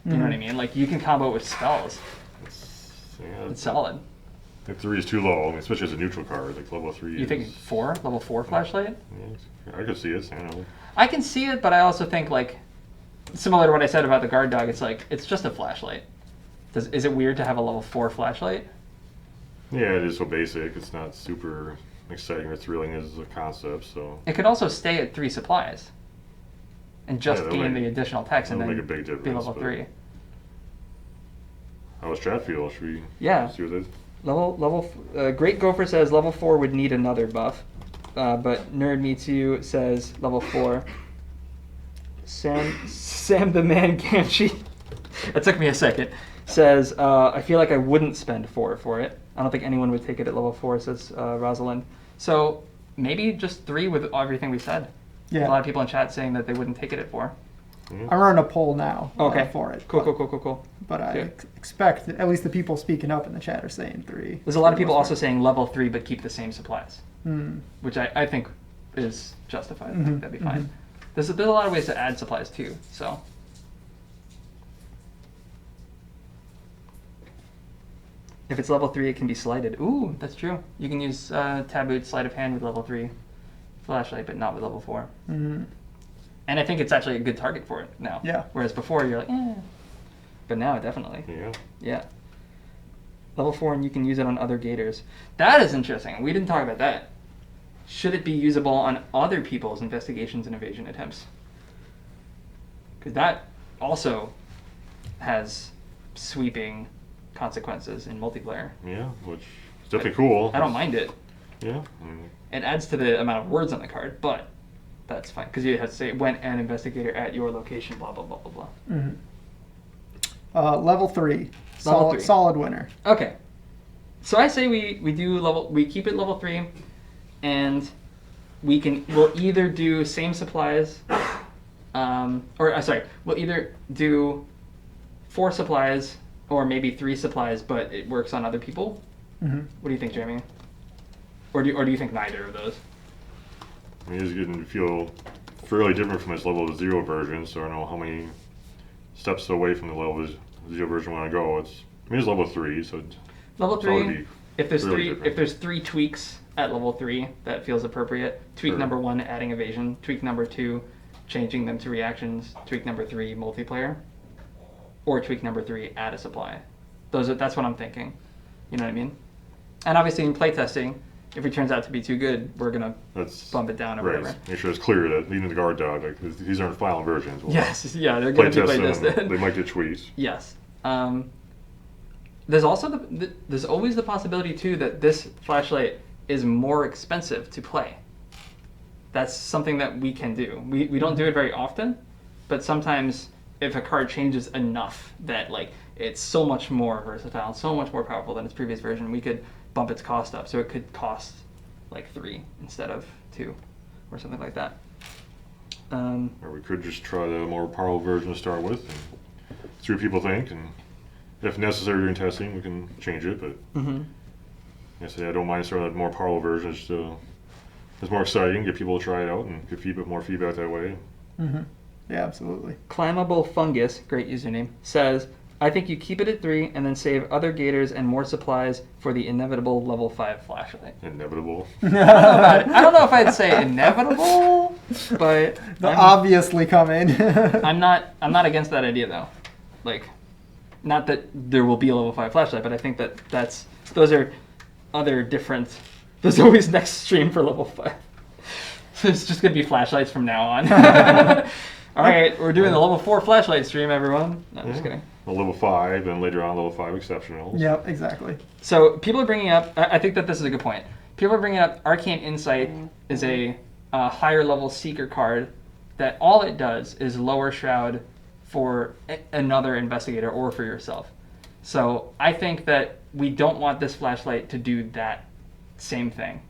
You know what I mean? Like you can combo it with spells. Yeah, It's solid. I think 3 is too low, I mean, especially as a neutral card. Like level 3 You think 4? Level 4 flashlight? Yeah, I could see it. I don't know. I can see it, but I also think like similar to what I said about the guard dog, it's like it's just a flashlight. Is it weird to have a level 4 flashlight? Yeah, it is so basic. It's not super exciting or thrilling as a concept, so It could also stay at 3 supplies and just Yeah, that'll gain make- the additional text and that'll then make a big be difference, level but- 3. how does chat feel? Should we Yeah. see what it is? Great Gopher says level 4 would need another buff, but Nerd Meets You says level 4. Sam the Man Ganshi. That took me a second. Says I feel like I wouldn't spend 4 for it. I don't think anyone would take it at level 4. Says Rosalind. So maybe just 3 with everything we said. Yeah. A lot of people in chat saying that they wouldn't take it at 4. I'm running a poll now Okay. for it. Cool. But I Yeah. expect that at least the people speaking up in the chat are saying 3. There's a lot of people also saying level 3 but keep the same supplies, Mm. which I think is justified. I Mhm, think that'd be fine. mhm. There's a lot of ways to add supplies too, so. If it's level 3, it can be slighted. Ooh, that's true. You can use tabooed sleight of hand with level 3 flashlight, but not with level 4. Mm. And I think it's actually a good target for it now. Yeah. Whereas before you're like, eh. But now definitely. Yeah. Yeah. Level 4 and you can use it on other gators. That is interesting. We didn't talk about that. Should it be usable on other people's investigations and evasion attempts? Because that also has sweeping consequences in multiplayer. Yeah, which is definitely cool. I don't mind it. Yeah. It adds to the amount of words on the card, but that's fine. Because you have to say, when an investigator at your location, blah, blah, blah, blah, blah. Mm-hmm. Level 3. Level 3. Solid winner. Okay. So I say we keep it level 3, and we'll either do same supplies, we'll either do 4 supplies or maybe 3 supplies, but it works on other people. What do you think, Jamie? Or do you think neither of those? I mean, it's going to feel fairly different from its level 0 version, so I don't know how many steps away from the level 0 version when I go. It's level 3, so Level it's already 3, if there's fairly three different. if there's 3 tweaks at level 3 that feels appropriate. Tweak Sure. number 1, adding evasion. Tweak number 2, changing them to reactions. Tweak number 3, multiplayer. Or tweak number 3, add a supply. That's what I'm thinking. You know what I mean? And obviously in playtesting, if it turns out to be too good, we're gonna bump it down or right. whatever. Make sure it's clear that leading the guard dog, like, these aren't final versions. We'll Yes, yeah, they're gonna be playtest them, playtested. they might get tweaked. Yes. There's also there's always the possibility too that this flashlight is more expensive to play. That's something that we can do. We don't do it very often, but sometimes if a card changes enough that like it's so much more versatile, so much more powerful than its previous version, we could bump its cost up. So it could cost like 3 instead of 2 or something like that. Or we could just try the more powerful version to start with and see what people think, and if necessary during testing, we can change it. But I don't mind starting with more powerful versions. It's more exciting, get people to try it out, and get more feedback that way. Yeah, absolutely. Climbable Fungus, great username, says, I think you keep it at 3 and then save other gators and more supplies for the inevitable level 5 flashlight. Inevitable. I don't know if I'd say inevitable, but Obviously coming. I'm not against that idea though. Like, not that there will be a level 5 flashlight, but I think those are other different. There's always next stream for level 5. So it's just gonna be flashlights from now on. All right, we're doing the level 4 flashlight stream, everyone. No, I'm just kidding. Well, level 5, then later on level 5 exceptionals. Yep, exactly. So people are bringing up, I think that this is a good point. People are bringing up Arcane Insight is a higher level seeker card that all it does is lower shroud for another investigator or for yourself. So I think that we don't want this flashlight to do that same thing,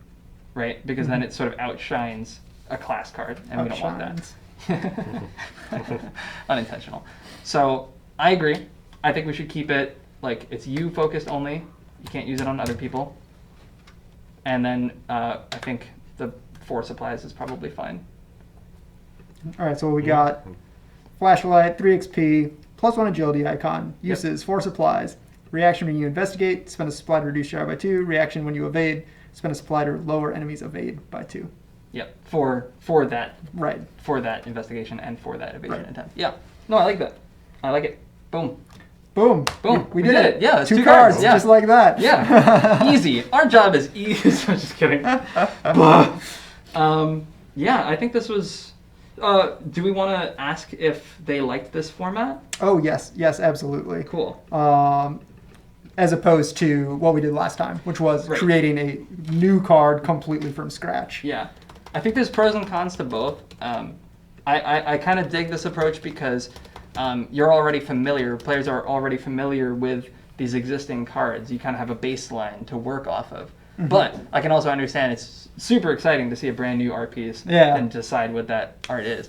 right? Because then it sort of outshines a class card, and we don't want that. Unintentional. So I agree. I think we should keep it like it's you focused only. You can't use it on other people. And then I think the 4 supplies is probably fine. All right, so we got flashlight, 3 XP, +1 agility icon, uses 4 supplies, reaction when you investigate, spend a supply to reduce shroud by 2, reaction when you evade, spend a supply to lower enemies evade by 2. Yep, for that Right. for that investigation and for that evasion Right. attempt. Yeah, no, I like that. I like it. Boom. Boom. Boom. We did it. Yeah, it's 2 2 cards, cards. Yeah. just like that. Yeah, easy. Our job is easy. I'm just kidding. Yeah, I think this was. Do we want to ask if they liked this format? Oh, yes. Yes, absolutely. Cool. As opposed to what we did last time, which was creating a new card completely from scratch. Yeah, I think there's pros and cons to both. I kind of dig this approach because you're already familiar, players are already familiar with these existing cards. You kind of have a baseline to work off of. But I can also understand it's super exciting to see a brand new art piece and decide what that art is.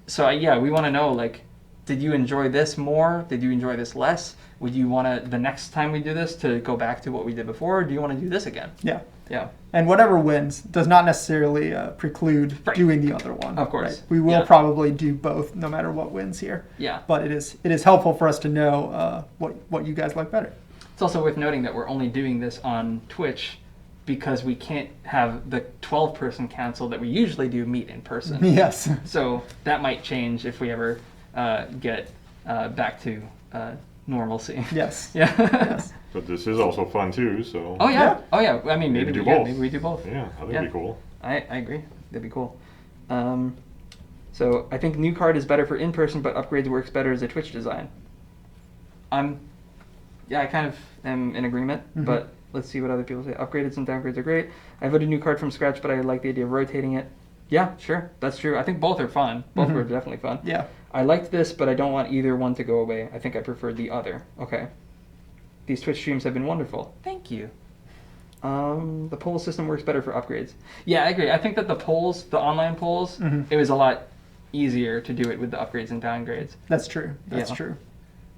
So yeah, we want to know, like, did you enjoy this more? Did you enjoy this less? Would you want to, the next time we do this, to go back to what we did before? Or do you want to do this again? Yeah. Yeah. And whatever wins does not necessarily preclude doing the other one. Of course. Right? We will probably do both no matter what wins here. Yeah. But it is helpful for us to know what you guys like better. It's also worth noting that we're only doing this on Twitch because we can't have the 12-person council that we usually do meet in person. Yes. So that might change if we ever get back to normalcy. Yes. Yeah. Yes. But this is also fun too, so. Oh yeah. Oh yeah. I mean, maybe do we both. maybe we do both. Yeah, I think it'd be cool. I agree. That'd be cool. So I think new card is better for in-person, but upgrades works better as a Twitch design. I kind of am in agreement, but let's see what other people say. Upgraded and downgrades are great. I voted new card from scratch, but I like the idea of rotating it. Yeah, sure. That's true. I think both are fun. Both were definitely fun. Yeah. I liked this, but I don't want either one to go away. I think I prefer the other. Okay. These Twitch streams have been wonderful. Thank you. The poll system works better for upgrades. Yeah, I agree. I think that the polls, the online polls, it was a lot easier to do it with the upgrades and downgrades. That's true. That's true.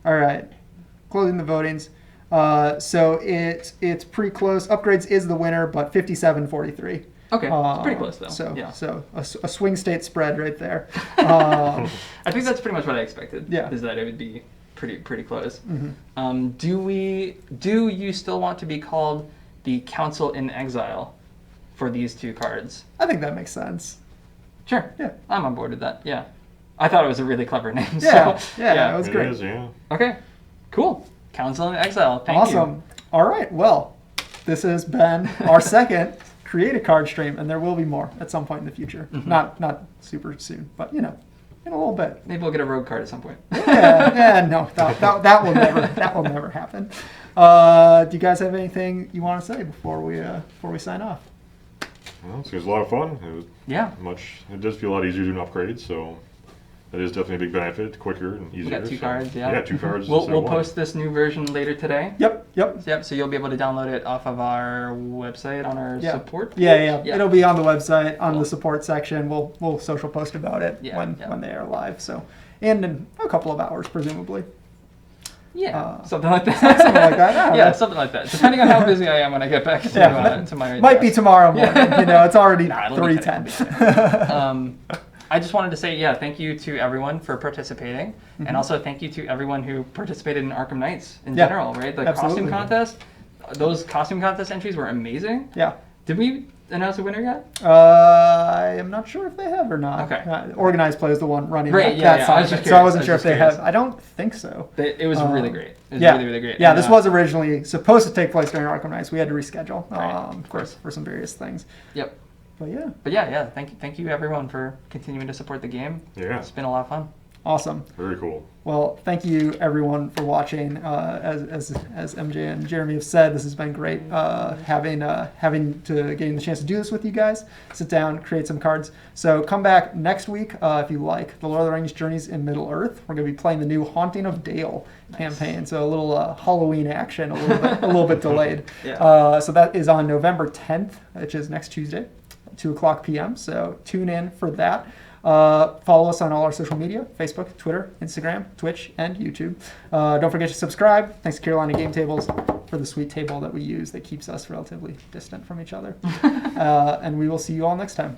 All right. Closing the votings. So it's pretty close. Upgrades is the winner, but 57-43. Okay, it's pretty close though. So yeah. so a swing state spread right there. I think that's pretty much what I expected. Yeah. Is that it would be pretty close. Mm-hmm. Do you still want to be called the Council in Exile for these two cards? I think that makes sense. Sure. Yeah. I'm on board with that. Yeah. I thought it was a really clever name. Yeah. So, Yeah. It was It great. is, yeah. Okay. Cool. Council in Exile. Thank you. Awesome. All right. Well, this has been our second Create a Card stream, and there will be more at some point in the future. Not super soon, but in a little bit. Maybe we'll get a rogue card at some point. Yeah. No, that will never happen. Do you guys have anything you want to say before we sign off? Well, it was a lot of fun. Yeah. It does feel a lot easier doing upgrades, so that is definitely a big benefit. Quicker and easier. We got two cards, yeah. Yeah, 2 cards. We'll instead of one. post this new version later today. Yep. Yep, so you'll be able to download it off of our website on our Yeah. support page. Yeah. Yeah. It'll be on the website on Cool. the support section. We'll social post about it Yeah, when yeah. they are live. So, and in a couple of hours, presumably. Yeah, something like that. Something like that. I don't Yeah, know. something like that. Depending on how busy I am when I get back to, Yeah, to my might be desk. tomorrow morning. Yeah. It's already Nah, it'll be 3:10. I just wanted to say, thank you to everyone for participating, and also thank you to everyone who participated in Arkham Nights in Yeah, general, right? The absolutely. costume contest, those costume contest entries were amazing. Yeah. Did we announce a winner yet? I am not sure if they have or not. Okay. Organized Play is the one running Right, that yeah, side I was of just it, so I curious. wasn't I sure was if they just have. I don't think so. It was really great. It was Yeah. really great. Yeah, And, this was originally supposed to take place during Arkham Nights. We had to reschedule, Right, of course. for some various things. Yep. But yeah, But yeah. Thank you everyone for continuing to support the game. Yeah. It's been a lot of fun. awesome. Very cool. Well, thank you everyone for watching. As MJ and Jeremy have said, this has been great. Getting the chance to do this with you guys, sit down, create some cards. So come back next week if you like the Lord of the Rings Journeys in Middle Earth. We're going to be playing the new Haunting of Doyle campaign. So a little Halloween action, a little bit delayed. Yeah. So that is on November 10th, which is next Tuesday, 2:00 p.m. So tune in for that. Follow us on all our social media: Facebook, Twitter, Instagram, Twitch, and YouTube. Don't forget to subscribe. Thanks to Carolina Game Tables for the sweet table that we use that keeps us relatively distant from each other. And we will see you all next time.